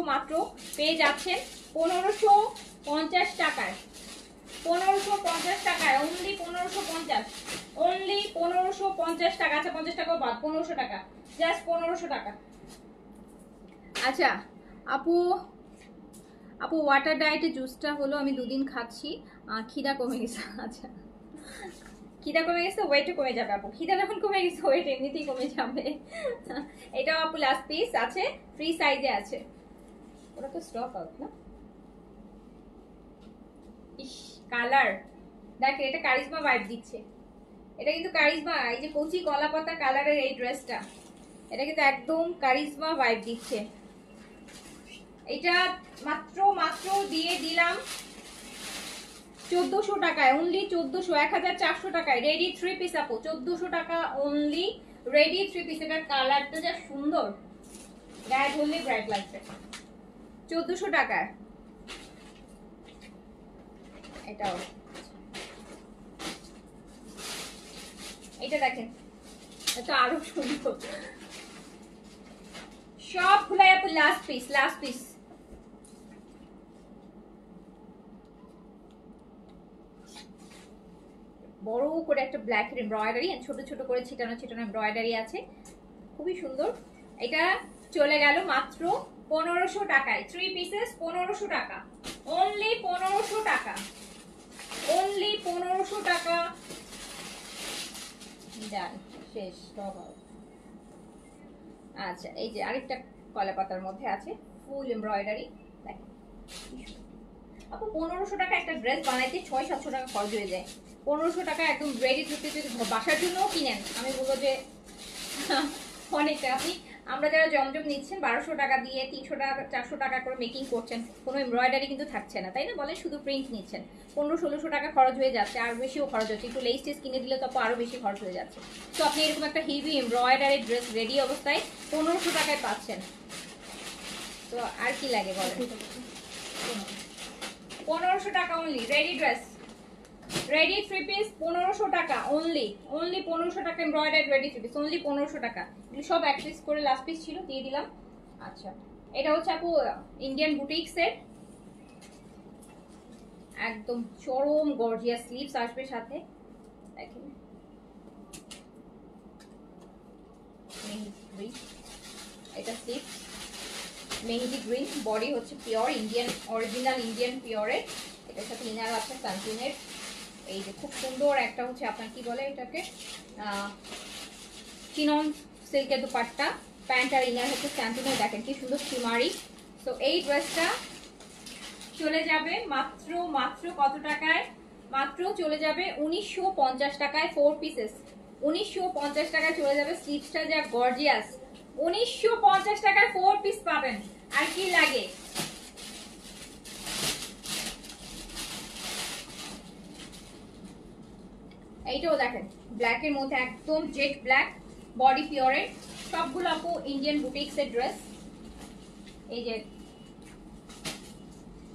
মাত্র পেয়ে যাচ্ছেন 1550 টাকায়, 1550 টাকায়, অনলি 1550, অনলি 1550 টাকা। আচ্ছা 50 টাকাও বাদ, 1500 টাকা, জাস্ট 1500 টাকা। আচ্ছা আপু ওয়াটার ডায়েটে জুসটা হলো আমি 2 দিন খাচ্ছি, খিদা কমে গেছে। আচ্ছা খিদা কমে গেছে, ওয়েটও কমে যাবে আপু। খিদা যখন কমে গেছে ওয়েট এমনিতেই কমে যাবে। এটাও আপু লাস্ট পিস আছে, ফ্রি সাইজে আছে। ওটা তো স্টক আউট না। ইস কালার দেখেন, এটা কারিজমা ভাইব দিচ্ছে, এটা কিন্তু কারিজমা। এই যে কচি কলা পাতা কালারের এই ড্রেসটা, এটা কিন্তু একদম কারিজমা ভাইব দিচ্ছে। এটা মাত্র দিয়ে দিলাম 1400 টাকায়, অনলি 1400, 1400 টাকায় রেডি 3 পিস আপু, 1400 টাকা অনলি রেডি 3 পিস। এটার কালারটা যা সুন্দর, গায়ে ধরলে ব্রাইট লাগবে। 1400 টাকায় এটাও। এটা দেখেন এটা আরো সুন্দর, সব খুলাই আপু লাস্ট পিস। বড় করে একটা ব্ল্যাক এমব্রয়ডারি, ছোট ছোট করে ছিটানো এমব্রয়ডারি আছে, খুবই সুন্দর। এটা চলে গেল মাত্র 1500 টাকায়, 3 পিসেস 1500 টাকা, অনলি 1500 টাকা, অনলি 1500 টাকা। ডান, শেষ। আচ্ছা এই যে আরেকটা কলা পাতার মধ্যে আছে, ফুল এমব্রয়ডারি। দেখেন আপু 1500 টাকা একটা ড্রেস বানাইতে 600-700 টাকা খরচ হয়ে যায়। 1500 টাকা একদম রেডি টু যদি বাসার জন্যও কিনেন, আমি বলবো যে অনেকটা। আমরা যারা জমজম নিচ্ছেন 1200 টাকা দিয়ে 300 টাকা 400 টাকা করে মেকিং করছেন, কোনো এমব্রয়ডারি কিন্তু থাকছে না, তাই না বলেন? শুধু প্রিন্ট নিচ্ছেন, 1500-1600 টাকা খরচ হয়ে যাচ্ছে, আর বেশিও খরচ হচ্ছে। একটু লেস টেস কিনে দিলে তো আরো বেশি খরচ হয়ে যাচ্ছে। তো আপনি এরকম একটা হেভি এমব্রয়ডারি ড্রেস রেডি অবস্থায় 1500 টাকায় পাচ্ছেন, তো আর কি লাগে বলেন? 1500 টাকা only ready dress, ready 3 piece 1500 টাকা অনলি, 1500 টাকা এমব্রয়ডারি রেডি 3 পিস, অনলি 1500 টাকা। এগুলো সব এক পিস করে লাস্ট পিস ছিল, দিয়ে দিলাম। আচ্ছা এটা হচ্ছে আপু ইন্ডিয়ান বুটিক্স এর একদম চরম গর্জিয়াস স্লিভস আসবে সাথে, দেখেন এটা স্লিভ মেহেদি গ্রিন, বডি হচ্ছে পিওর ইন্ডিয়ান, অরিজিনাল ইন্ডিয়ান পিওরের। এটার সাথে ইনার আছে সানসিনের। এই যে খুব সুন্দর একটা হচ্ছে আপনার কি বলে এটাকে, চিনন সিল্কের দুপাট্টা, প্যান্ট আর ইনার হচ্ছে স্যান্টিনের। দেখেন কি সুন্দর শিমারি। তো এই ড্রেসটা চলে যাবে মাত্র কত টাকায়? মাত্র চলে যাবে 1950 টাকায়, 4 পিসেস 1950 টাকায় চলে যাবে। স্লিভসটা যা গর্জিয়াস, 1950 টাকায় 4 পিস পাবেন, আর কি লাগে? এইটাও দেখেন ব্ল্যাক এর মধ্যে, একদম জেড ব্ল্যাক, বডি পিওরের, সবগুলো আপু ইন্ডিয়ান বুটিক্স এর ড্রেস। এই যে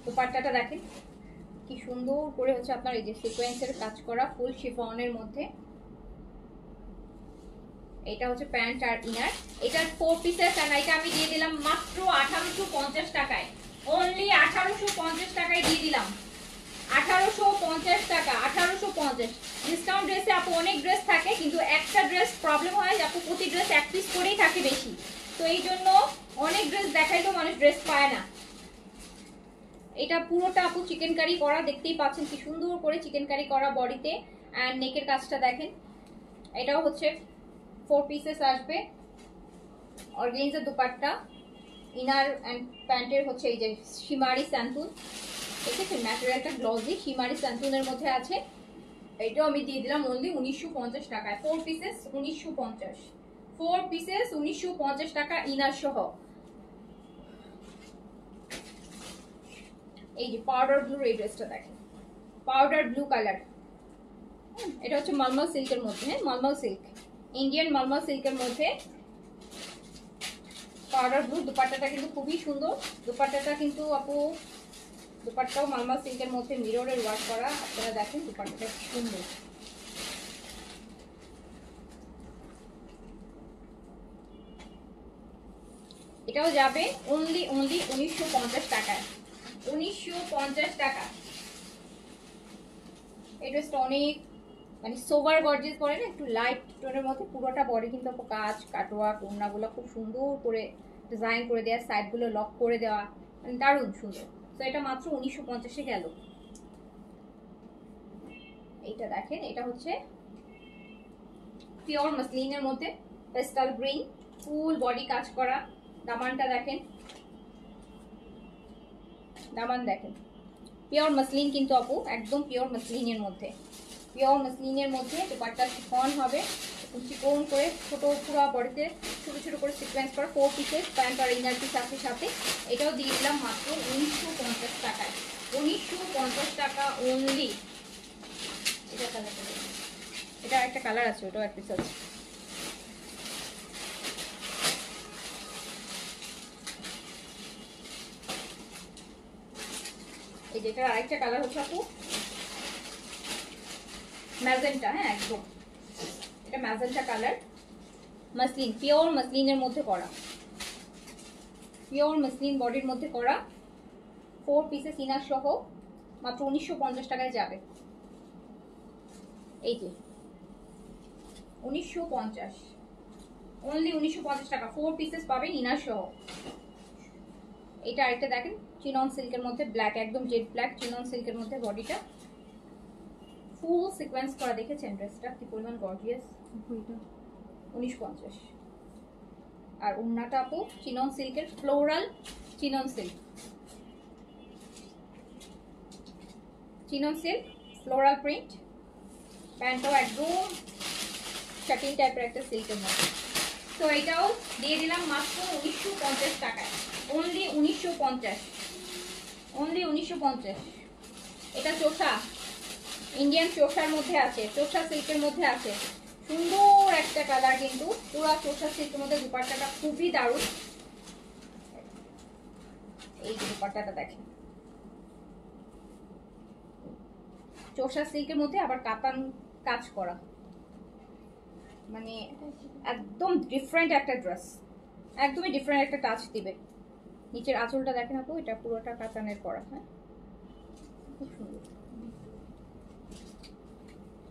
দুপাট্টাটা দেখেন কি সুন্দর করে হচ্ছে আপনার এই যে সিকোয়েন্সের কাজ করা, ফুল শিফনের মধ্যে। এটা হচ্ছে প্যান্ট আর ইনার, এটার 4 পিসেস, আর এটা আমি দিয়ে দিলাম মাত্র 1850 টাকায়, অনলি 1850 টাকায় দিয়ে দিলাম। 1850 টাকা, 1850। ডিসকাউন্ট ড্রেসে আপু অনেক ড্রেস থাকে, কিন্তু একটা ড্রেস প্রবলেম হয় আপু প্রতি ড্রেস এক পিস করেই থাকে বেশি, তো এই জন্য অনেক ড্রেস দেখাইলেও মানুষ ড্রেস পায় না। এটা পুরোটা আপু চিকেন কারি করা, দেখতেই পাচ্ছেন কি সুন্দর করে চিকেন কারি করা বডিতে, অ্যান্ড নেকের কাজটা দেখেন। এটাও হচ্ছে 4 পিসেস আসবে, অর্গানজা দুপাট্টা, ইনার অ্যান্ড প্যান্টের হচ্ছে এই যে শিমারি স্যান্টুন, দেখেছেন ম্যাটেরিয়ালটা গ্লসি শিমারি স্যান্টুনের মধ্যে আছে। এটাও আমি দিয়ে দিলাম অনলি 1950 টাকায়, 4 পিসেস 1950, 4 পিসেস 1950 টাকা ইনার সহ। এই যে পাউডার ব্লু এই ড্রেসটা দেখেন, পাউডার ব্লু কালার, এটা হচ্ছে মালমাল সিল্কের মধ্যে, হ্যাঁ মালমাল সিল্ক, ইন্ডিয়ান মালমাল সিল্কের মধ্যে পাউডার ব্লু। দুপাট্টাটা কিন্তু খুবই সুন্দর, দুপাট্টাটা কিন্তু আপু দুপাট্টাও মালমাল সিল্কের মধ্যে মিররের ওয়ার্ক করা, আপনারা দেখেন দুপাট্টাটা কি সুন্দর। এটাও যাবে অনলি 1950 টাকায়, 1950 টাকা। এই ড্রেসটা অনেক মানে সোভার গর্জিয়াস পরে না, একটু লাইট টোনের মধ্যে, পুরোটা বডি কিন্তু কাজ কাটোয়া, কোনাগুলো খুব সুন্দর করে ডিজাইন করে দেওয়া, সাইডগুলো লক করে দেওয়া, মানে দারুণ সুন্দর। তো এটা মাত্র 1950-এ গেল। এইটা দেখেন, এটা হচ্ছে পিওর মাসলিনের মধ্যে পেস্টাল গ্রিন, ফুল বডি কাজ করা, দামানটা দেখেন, দামান দেখেন পিওর মাসলিন কিন্তু আপু, একদম পিওর মাসলিনের মধ্যে, পিওর মাসলিনের মধ্যে। দুপাট্টা শিফন হবে চিকন করে, ছোট পুরো বডিতে ছোট ছোট করে সিকোয়েন্স করা, 4 পিসেস প্যান্ট আর ইনার পিস আছে সাথে। এটাও দিয়ে দিলাম মাত্র 1950 টাকায়, 1950 টাকা অনলি। এটা কালার, এটা একটা কালার আছে, ওটাও এক পিস আছে। এই যে এটার আরেকটা কালার হচ্ছে আপু ম্যাজেন্টা, হ্যাঁ একদম এটা ম্যাজেন্টা কালার, মাসলিন, পিওর মাসলিনের মধ্যে করা, পিওর মাসলিন বডির মধ্যে করা, 4 পিসেস ইনার সহ মাত্র 1950 টাকায় যাবে। এই যে 1950, অনলি 1950 টাকা, 4 পিসেস পাবেন ইনার সহ। এটা আরেকটা দেখেন চিনন সিল্কের মধ্যে, ব্ল্যাক একদম জেড ব্ল্যাক চিনন সিল্কের মধ্যে, বডিটা ফুল সিকোয়েন্স করা, দেখেছেন ড্রেসটা কি পরিমাণ গর্জিয়াস, 1950। আর ওড়নাটা আপু চিনন সিল্কের, floral chinon silk, chinon silk floral print, প্যান্টটাও একদম শাটিন টাইপের একটা সিল্কের মধ্যে। তো এটাও দিয়ে দিলাম মাত্র 1950 টাকায়, অনলি 1950, অনলি 1950। এটা চোষা, ইন্ডিয়ান চোষার মধ্যে আছে, চোষা সিল্কের মধ্যে আছে, সুন্দর একটা কালার কিন্তু, পুরো চোষা সিল্কের মধ্যে। দুপাট্টাটা খুবই দারুণ, এই যে দুপাট্টাটা দেখেন, চোষা সিল্কের মধ্যে আবার কাতান কাজ করা, মানে একদম ডিফারেন্ট একটা ড্রেস, একদমই ডিফারেন্ট একটা টাচ দিবে। নিচের আঁচলটা দেখেন আপু, এটা পুরোটা কাতানের করা, হ্যাঁ খুব সুন্দর।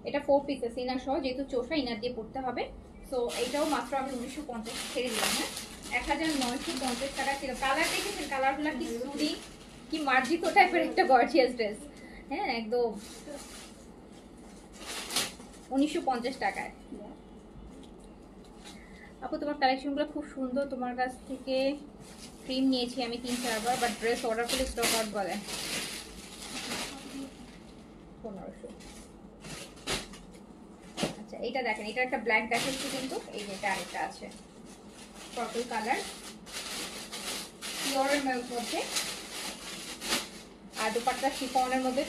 এটা 4 পিসেস ইনার সহ, যেহেতু চোষা ইনার দিয়ে পড়তে হবে। সো এটাও মাত্র আমি 1950 ছেড়ে দিলাম, হ্যাঁ 1950 টাকা ছিল। কালার দেখেছেন, কালারগুলো কি সুদি, কি মার্জিত টাইপের একটা গর্জিয়াস ড্রেস, হ্যাঁ একদম 1950 টাকায়। আপু তোমার কালেকশনগুলো খুব সুন্দর, তোমার কাছ থেকে ক্রিম নিয়েছি আমি 3-4 বার, বাট ড্রেস অর্ডার করলে স্টক আউট বলে। 1500। আচ্ছা এইটা দেখেন, এটা একটা ব্ল্যাক দেখাচ্ছি কিন্তু, এই যেটা আরেকটা আছে পার্পল কালার পিওরের মধ্যে, আর দুপাট্টা শিফনের মধ্যে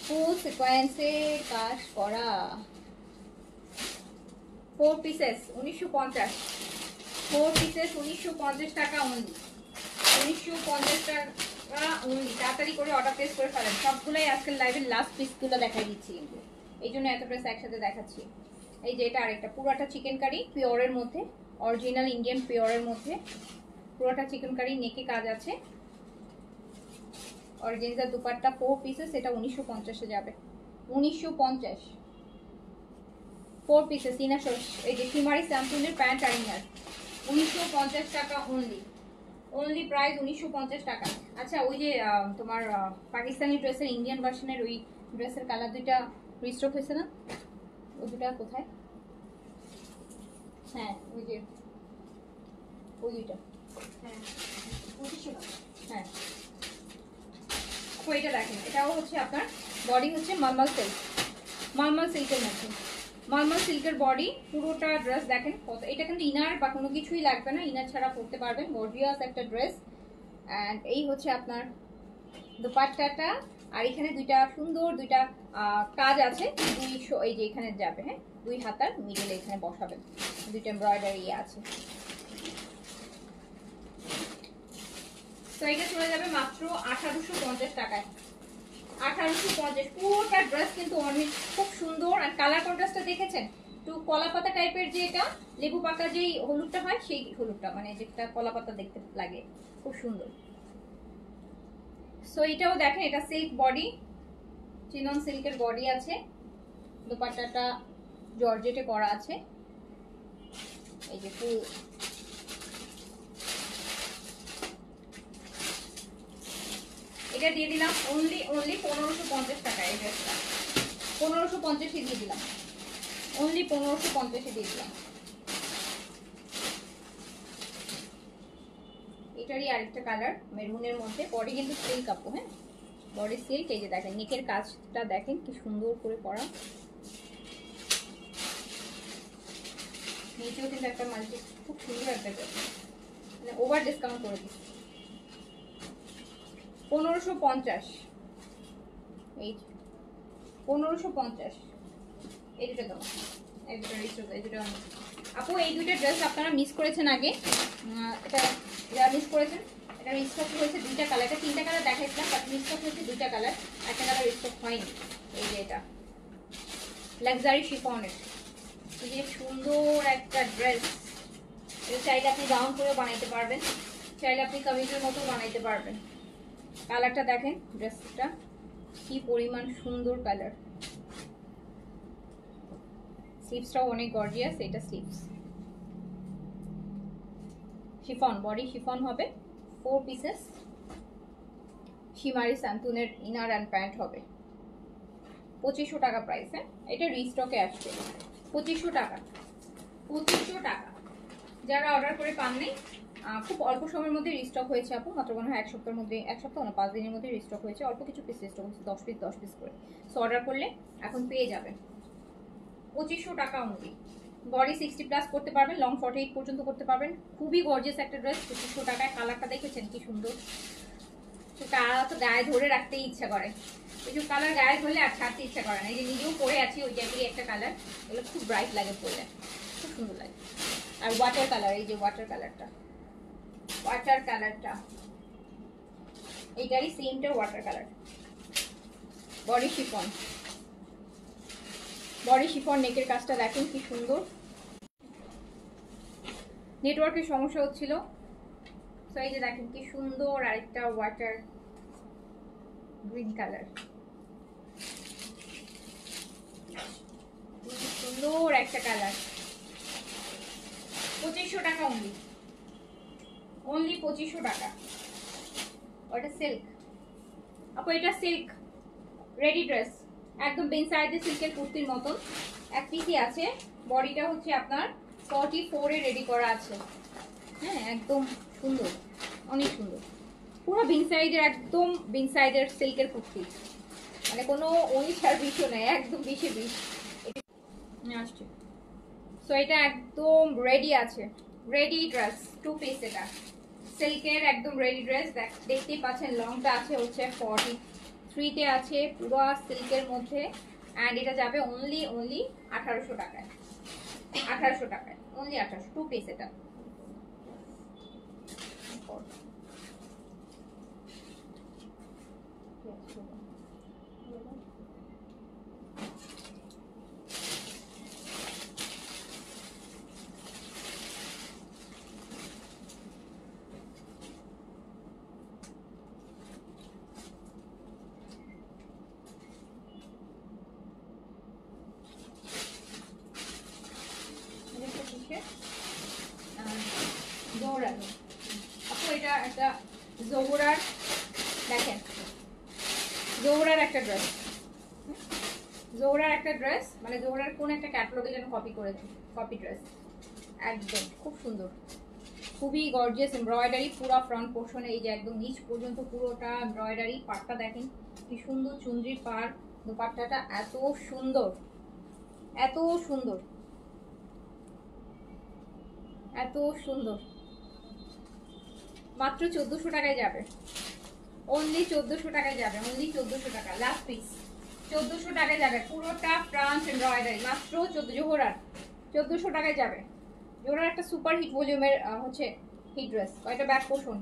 ফুল সিকোয়েন্সে কাজ করা, 4 পিসেস 1950, 4 পিসেস 1950 টাকা অনলি, 1950 টাকা অনলি। তাড়াতাড়ি করে অর্ডার প্লেস করে ফেলেন, সবগুলোই আজকের লাইভের লাস্ট পিসগুলো দেখাই দিচ্ছি কিন্তু, এই জন্য এত ড্রেস একসাথে দেখাচ্ছি। এই যে এটা আরেকটা পুরোটা চিকেন কারি পিওরের মধ্যে, অরিজিনাল ইন্ডিয়ান পিওরের মধ্যে, পুরোটা চিকেন কারি, নেকে কাজ আছে, অর্গানজা দুপাট্টা 4 পিসেস, এটা 1950 যাবে। 1950 4 পিসেস ইনার শর্ট। এই যে শিমারি স্যাম্পুলের প্যান্ট আর ইনার 1950 টাকা অনলি প্রাইস 1950 টাকা। আচ্ছা ওই যে তোমার পাকিস্তানি ড্রেসের ইন্ডিয়ান ভার্সনের ওই ড্রেসের কালার দুইটা রিস্টক হয়েছে না? ওই দুটা কোথায়? হ্যাঁ ওই যে ওই দুইটা, হ্যাঁ 2500 টাকা। হ্যাঁ তো এটা দেখেন, এটাও হচ্ছে আপনার বডি হচ্ছে মালমাল সিল্ক, মালমাল সিল্কের মধ্যে, মালমাল সিল্কের বডি পুরোটা ড্রেস দেখেন কত। এটা কিন্তু ইনার বা কোনো কিছুই লাগবে না, ইনার ছাড়া পরতে পারবেন, গর্জিয়াস একটা ড্রেস। অ্যান্ড এই হচ্ছে আপনার দুপাট্টাটা। আর এখানে দুইটা সুন্দর দুইটা কাজ আছে, এই যে এখানে যাবে, হ্যাঁ 2 হাতার মিডলে এখানে বসাবেন, দুইটা এমব্রয়ডারি আছে। তো এটা চলে যাবে মাত্র 1850 টাকায়। 1850 পুরোটা ড্রেস কিন্তু অনেক খুব সুন্দর। আর কালার কন্ট্রাস্টটা দেখেছেন, একটু কলাপাতা টাইপের, যে এটা লেবু পাতা যেই হলুদটা হয় সেই হলুদটা, মানে যেটা কলাপাতা দেখতে লাগে, খুব সুন্দর। সো এটাও দেখেন, এটা সিল্ক বডি, চিনন সিল্কের বডি আছে, দোপাট্টাটা জর্জেটে করা আছে, এই যে ফুল। এটা দিয়ে দিলাম অনলি 1550 টাকা। এই ড্রেসটা 1550 দিয়ে দিলাম, অনলি 1550 দিয়ে দিলাম। এটারই আরেকটা কালার মেরুনের মধ্যে, বডি কিন্তু সিল্ক আপু, হ্যাঁ বডি সিল্ক। এই যে দেখেন নেকের কাজটা দেখেন কি সুন্দর করে করা, নিচেও কিন্তু একটা মাল্টি, খুব সুন্দর একটা ড্রেস, মানে ওভার ডিসকাউন্ট করে দিচ্ছি। 1550, এই 1550। এই দুটো দাও, এই দুটো রিস্টোর, এই দুটো আপু। এই দুটো ড্রেস আপনারা মিস করেছেন আগে, এটা যারা মিস করেছেন, এটা রিস্টক হয়েছে দুইটা কালার, এটা 3টা কালার দেখাইছিলাম, বাট রিস্টক হয়েছে 2টা কালার, একটা কালার রিস্টক হয়নি। এই যে এটা লাক্সারি শিফনের, এই যে সুন্দর একটা ড্রেস, এটা চাইলে আপনি গাউন করে বানাইতে পারবেন, চাইলে আপনি কামিজের মতো বানাইতে পারবেন। কালারটা দেখেন, ড্রেসটা কি পরিমাণ সুন্দর কালার, স্লিভসটাও অনেক গর্জিয়াস। এটা স্লিভস শিফন, বডি শিফন হবে, 4 পিসেস, শিমারি স্যান্টুনের ইনার অ্যান্ড প্যান্ট হবে। 2500 টাকা প্রাইস, হ্যাঁ এটা রিস্টকে আসছে 2500 টাকা, 2500 টাকা। যারা অর্ডার করে পাননি, খুব অল্প সময়ের মধ্যে রিস্টক হয়েছে আপু, মাত্র মনে হয় 1 সপ্তাহের মধ্যে, 1 সপ্তাহ না 5 দিনের মধ্যে রিস্টক হয়েছে, অল্প কিছু পিস রিস্টক হয়েছে, 10 পিস করে। সো অর্ডার করলে এখন পেয়ে যাবেন 2500 টাকা অনলি। বডি 60+ করতে পারবেন, লং 48 পর্যন্ত করতে পারবেন, খুবই গর্জিয়াস একটা ড্রেস 2500 টাকায়। কালারটা দেখেছেন কি সুন্দর, কালার তো গায়ে ধরে রাখতেই ইচ্ছা করে, এই যে কালার গায়ে ধরলে আর ছাড়তে ইচ্ছা করে না। এই যে নিজেও পরে আছি ওই টাইপেরই একটা কালার, এগুলো খুব ব্রাইট লাগে পরলে, খুব সুন্দর লাগে। আর ওয়াটার কালার, এই যে ওয়াটার কালারটা, এইটারই সেমটা water colour. Body chiffon, body chiffon, নেকের কাজটা দেখেন কি সুন্দর। নেটওয়ার্কের সমস্যা হচ্ছিল, তো এই যে দেখেন কি সুন্দর আরেকটা ওয়াটার গ্রিন কালার, সুন্দর একটা কালার। 2500 টাকা অনলি, অনলি 2500 টাকা। ওটা সিল্ক আপু, এটা সিল্ক রেডি ড্রেস, একদম বেন সাইডে সিল্কের কুর্তির মতন, এক পিসি আছে। বডিটা হচ্ছে আপনার 44 এ রেডি করা আছে, হ্যাঁ একদম সুন্দর, অনেক সুন্দর, পুরো বিন সাইডের, একদম বিন সাইডের সিল্কের কুর্তি, মানে কোনো 19 আর 20 নেই, একদম 20-20 আসছে। সো এটা একদম রেডি আছে, রেডি ড্রেস 2 পিস, এটা সিল্কের একদম রেডি ড্রেস। দেখতেই পাচ্ছেন লংটা আছে হচ্ছে 43-তে আছে, পুরো সিল্কের মধ্যে। অ্যান্ড এটা যাবে অনলি 1800 টাকায়, 1800 টাকায় অনলি 1800, 2 পিস এটা। দেখেন জোহরার একটা ড্রেস, জোহরার একটা ড্রেস, মানে জোহরার কোন একটা ক্যাটালগে যেন কপি করেছে, কপি ড্রেস একদম খুব সুন্দর, খুবই গর্জিয়াস এমব্রয়ডারি পুরো ফ্রন্ট পোর্শনে, এই যে একদম নিচ পর্যন্ত পুরোটা এমব্রয়ডারি। পাটটা দেখেন কি সুন্দর চুনরির পাড়, দুপাট্টাটা এত সুন্দর, এত সুন্দর, এত সুন্দর। মাত্র 1400 টাকায় যাবে, অনলি 1400 টাকায় যাবে, অনলি 1400 টাকা লাস্ট পিস। 1400 টাকায় যাবে পুরোটা ফ্রান্স এমব্রয়ডারি, মাত্র 14 জোহরার 1400 টাকায় যাবে। জোহরার একটা সুপার হিট ভলিউমের হচ্ছে হিট ড্রেস, এটা ব্যাক পোর্শন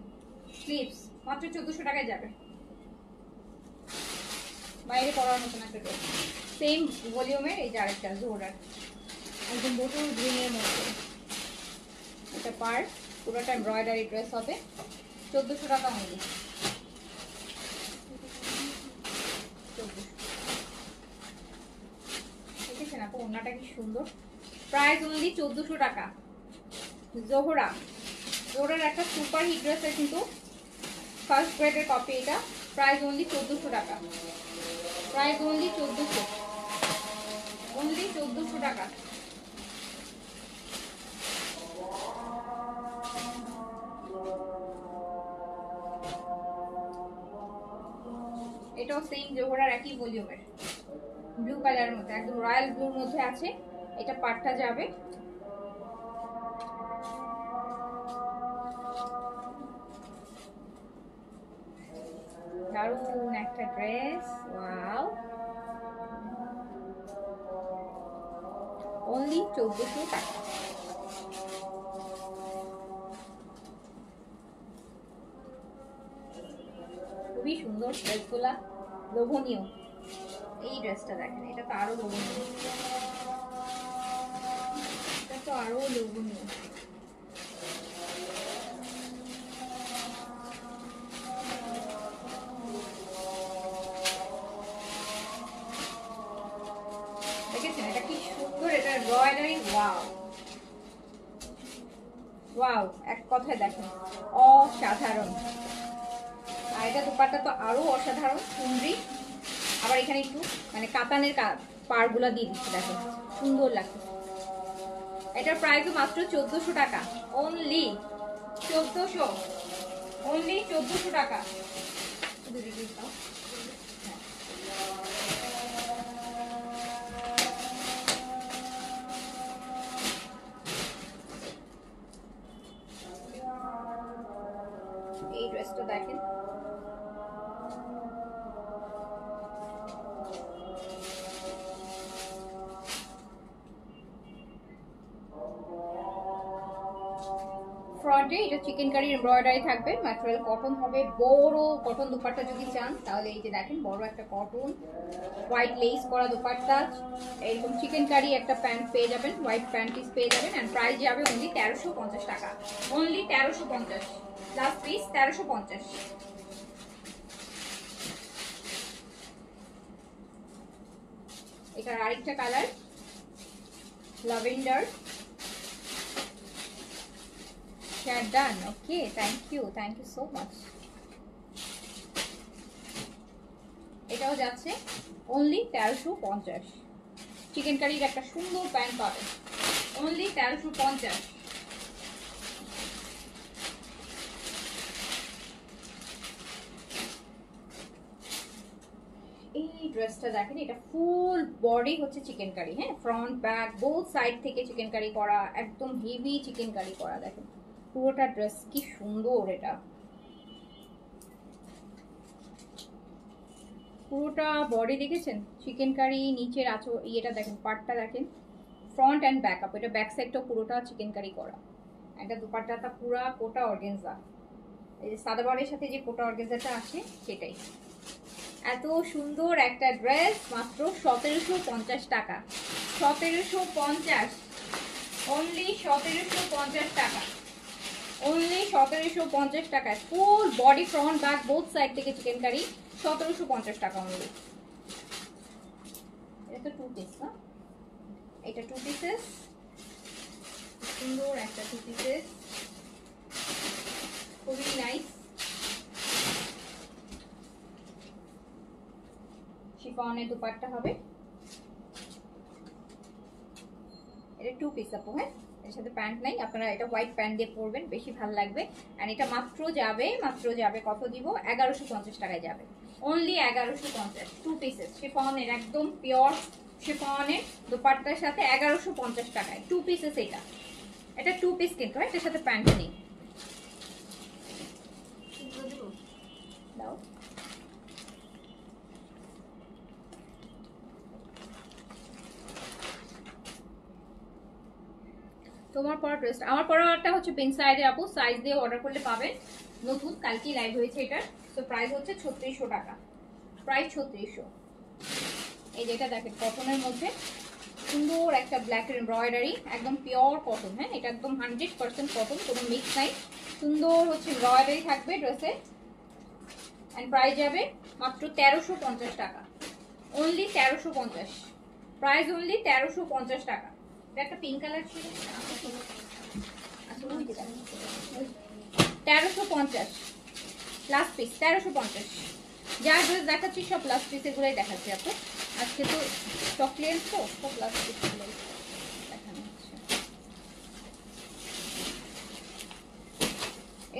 স্লিভস, মাত্র 1400 টাকায় যাবে। বাইরে পরার মতন একটা ড্রেস, সেম ভলিউমের এই যে আরেকটা জোহরার, একদম বোতল গ্রিনের মধ্যে, এটা পার্ট পুরোটা এমব্রয়ডারি ড্রেস হবে, 1400 টাকা অনলি। দেখেছেন আপু ওড়নাটা কি সুন্দর, প্রাইস অনলি 1400 টাকা। জোহরা, জোহরার একটা সুপার হিট ড্রেসের কিন্তু ফার্স্ট গ্রেডের কপি এটা, প্রাইস অনলি 1400 টাকা, প্রাইস অনলি 1400, অনলি 1400 টাকা। এটাও সেম জোহরার একই ভলিউমের, ব্লু কালারের মধ্যে, একদম রয়্যাল ব্লুর মধ্যে আছে, এটা পাটটা যাবে। দারুণ একটা ড্রেস, ওয়াও, অনলি 1400 টাকা। খুবই সুন্দর ড্রেসগুলা, লোভনীয়। এই ড্রেসটা দেখেন, এটা তো আরো লোভনীয়, এটা তো আরো লোভনীয়। দেখেছেন এটা কি সুন্দর, এটা এমব্রয়ডারি, ওয়াও ওয়াও, এক কথায় দেখেন অসাধারণ। আর এটা দুপাট্টা তো আরো অসাধারণ, সুন্দরী, আবার এখানে একটু মানে কাতানের পাড়গুলা দিয়ে দিচ্ছে, দেখেন সুন্দর লাগছে। এটার প্রাইসও মাত্র 1400 টাকা, অনলি 1400, অনলি 1400 টাকা। এই ড্রেসটা দেখেন, ফ্রন্টে এটা চিকেন কারি এমব্রয়ডারি থাকবে, ম্যাটেরিয়াল কটন হবে, বড় কটন দুপাট্টা যদি চান তাহলে এই যে দেখেন বড় একটা কটন হোয়াইট লেস করা দুপাট্টা, এরকম চিকেন কারি একটা প্যান্ট পেয়ে যাবেন, হোয়াইট প্যান্ট পিস পেয়ে যাবেন, এন্ড প্রাইস যাবে অনলি 1350 টাকা, অনলি 1350, লাস্ট পিস 1350। এটার আরেকটা colour lavender, done, okay, thank you so much. এটাও যাচ্ছে অনলি 1350, চিকেন কারির একটা সুন্দর প্যান্ট পাবে, অনলি 1350। এই ড্রেসটা দেখেন, এটা ফুল বডি হচ্ছে চিকেন কারি, হ্যাঁ, ফ্রন্ট ব্যাক বোথ সাইড থেকে চিকেন কারি করা, একদম হেভি চিকেন কারি করা, দেখেন পুরোটা ড্রেস কি সুন্দর, এটা পুরোটা বডি দেখেছেন চিকেন কারি, নিচের আঁচল ইয়েটা দেখেন, পার্টটা দেখেন, ফ্রন্ট অ্যান্ড ব্যাক আপ, এটা ব্যাক সাইডটাও পুরোটা চিকেন কারি করা, একটা দুপাট্টাটা পুরা কোটা অর্গেনজা, এই যে সাদাবারের সাথে যে কোটা অর্গেনজাটা আসে সেটাই। এত সুন্দর একটা ড্রেস মাত্র 1750 টাকা, 1750, অনলি 1750 টাকা, অনলি 1750 টাকায় full body front back both side থেকে চিকেন কারি, 1750 টাকা অনলি। এটা তো টু পিস না, এটা টু পিসেস, সুন্দর একটা টু পিসেস, খুবই নাইস। শিফনের দুপাট্টা হবে, এটা 2 পিস আপু। হ্যাঁ, এর সাথে প্যান্ট নাই, আপনারা এটা হোয়াইট প্যান্ট দিয়ে পরবেন, বেশি ভালো লাগবে। এন্ড এটা মাত্র যাবে কত দিব, 1150 টাকায় যাবে, অনলি 1150। 2 পিসেস শিফনের, একদম পিওর শিফনের দুপাট্টার সাথে 1150 টাকায় 2 পিসেস। এটা 2 পিস কিন্তু, এটার সাথে প্যান্ট নেই। দাও তোমার পরা ড্রেস, আমার পরাটা হচ্ছে পিঙ্ক সাইডে আপু, সাইজ দিয়ে অর্ডার করলে পাবেন। নতুন কালকেই লাইভ হয়েছে এটার। তো প্রাইস হচ্ছে 3600 টাকা, প্রাইস 3600। এই যেটা দেখেন কটনের মধ্যে সুন্দর একটা ব্ল্যাক এমব্রয়ডারি, একদম পিওর কটন। হ্যাঁ, এটা একদম 100% কটন, কোনো মিক্স নাই। সুন্দর হচ্ছে এমব্রয়ডারি থাকবে ড্রেসে। এন্ড প্রাইস যাবে মাত্র 1350 টাকা, অনলি 1350। প্রাইস অনলি 1350 টাকা। এটা একটা পিঙ্ক কালার ছিল, 1350 লাস্ট পিস, 1350। যা ড্রেস দেখাচ্ছি সব লাস্ট পিস, এগুলোই দেখাচ্ছি আপু। আজকে তো স্টক ক্লিয়ারেন্স, তো সব লাস্ট পিস দেখানো হচ্ছে।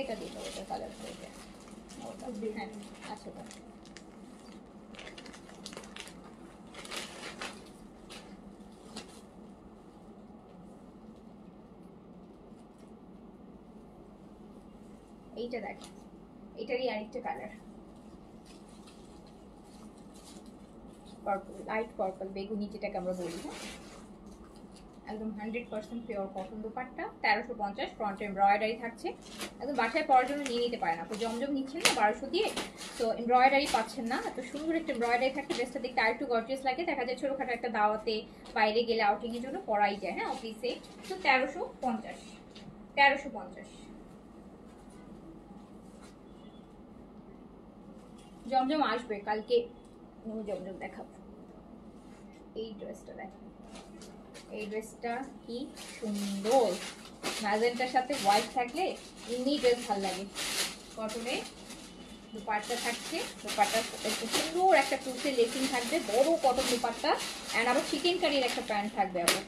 এটা দিয়ে দেবো, এটা কালার করবে। হ্যাঁ আচ্ছা, এইটা দেখেন, এটারই আরেকটা কালার, পার্পল, লাইট পার্পল, বেগুনি যেটাকে আমরা বলি। হ্যাঁ, একদম 100% pure cotton dupatta, 1350। Front embroidery থাকছে, একদম বাসায় পরার জন্য নিয়ে নিতে পারেন আপু। জমজম নিচ্ছেন না 1200 দিয়ে, তো এমব্রয়ডারি পাচ্ছেন না, এত সুন্দর একটা এমব্রয়ডারি থাকে। ড্রেসটা দেখতে আরেকটু গর্জিয়াস লাগে, দেখা যায় ছোটখাটো একটা দাওয়াতে বাইরে গেলে আউটিং এর জন্য পরাই যায়। হ্যাঁ, অফিসে। তো 1350। জমজম আসবে কালকে, জমজম দেখাবো। এই ড্রেসটা দেখো, এই ড্রেসটা কি সুন্দর, ম্যাজেন্টার সাথে হোয়াইট থাকলে এমনি ড্রেস ভালো লাগে। কটনে দুপাট্টা থাকছে, দুপাট্টা সুন্দর একটা টুসে লেসিং থাকবে, বড় কটন দুপাট্টা। অ্যান্ড আবার চিকেন কারির একটা প্যান্ট থাকবে। আবার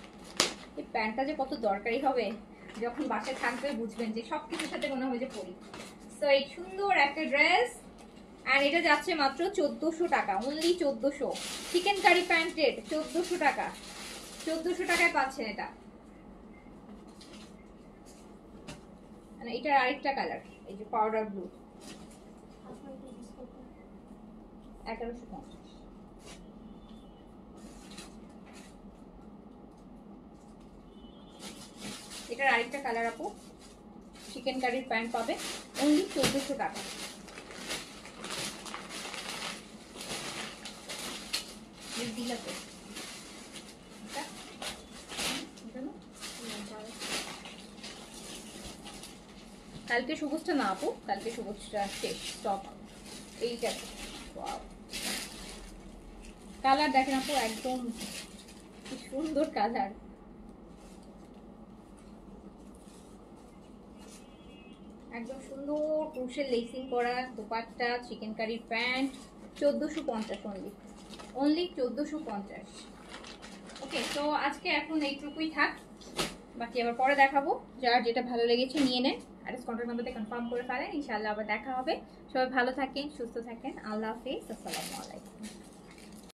এই প্যান্টটা যে কত দরকারি হবে, যখন বাসায় থাকবে বুঝবেন যে সব কিছুর সাথে মনে হয় যে পরি। সো এই সুন্দর একটা ড্রেস, অ্যান্ড এটা যাচ্ছে মাত্র 1400 টাকা, only 1400। Chikankari pant rate 1400 টাকা, 1400 টাকায় পাচ্ছেন এটা। এটার আরেকটা কালার, এই যে পাউডার ব্লু, 1150। এটার আরেকটা কালার আপু, চিকেন কারির প্যান্ট পাবে, অনলি 1400 টাকা। কালকে সবুজটা না আপু, কালকে সবুজটা শেষ স্টক। এইটা কালার দেখেন আপু, একদম কি সুন্দর কালার, একদম সুন্দর ক্রুশের লেসিং করা দুপাট্টা, চিকেন কারির প্যান্ট, 1450 অনলি, অনলি 1450। ওকে, তো আজকে এখন এইটুকুই থাক, বাকি আবার পরে দেখাবো। যার যেটা ভালো লেগেছে নিয়ে নেন, আর কন্ট্যাক্ট নাম্বারতে কনফার্ম করে ফেলেন। ইনশাআল্লাহ আবার দেখা হবে। সবাই ভালো থাকেন, সুস্থ থাকেন। আল্লাহ হাফেজ, আসসালামু আলাইকুম।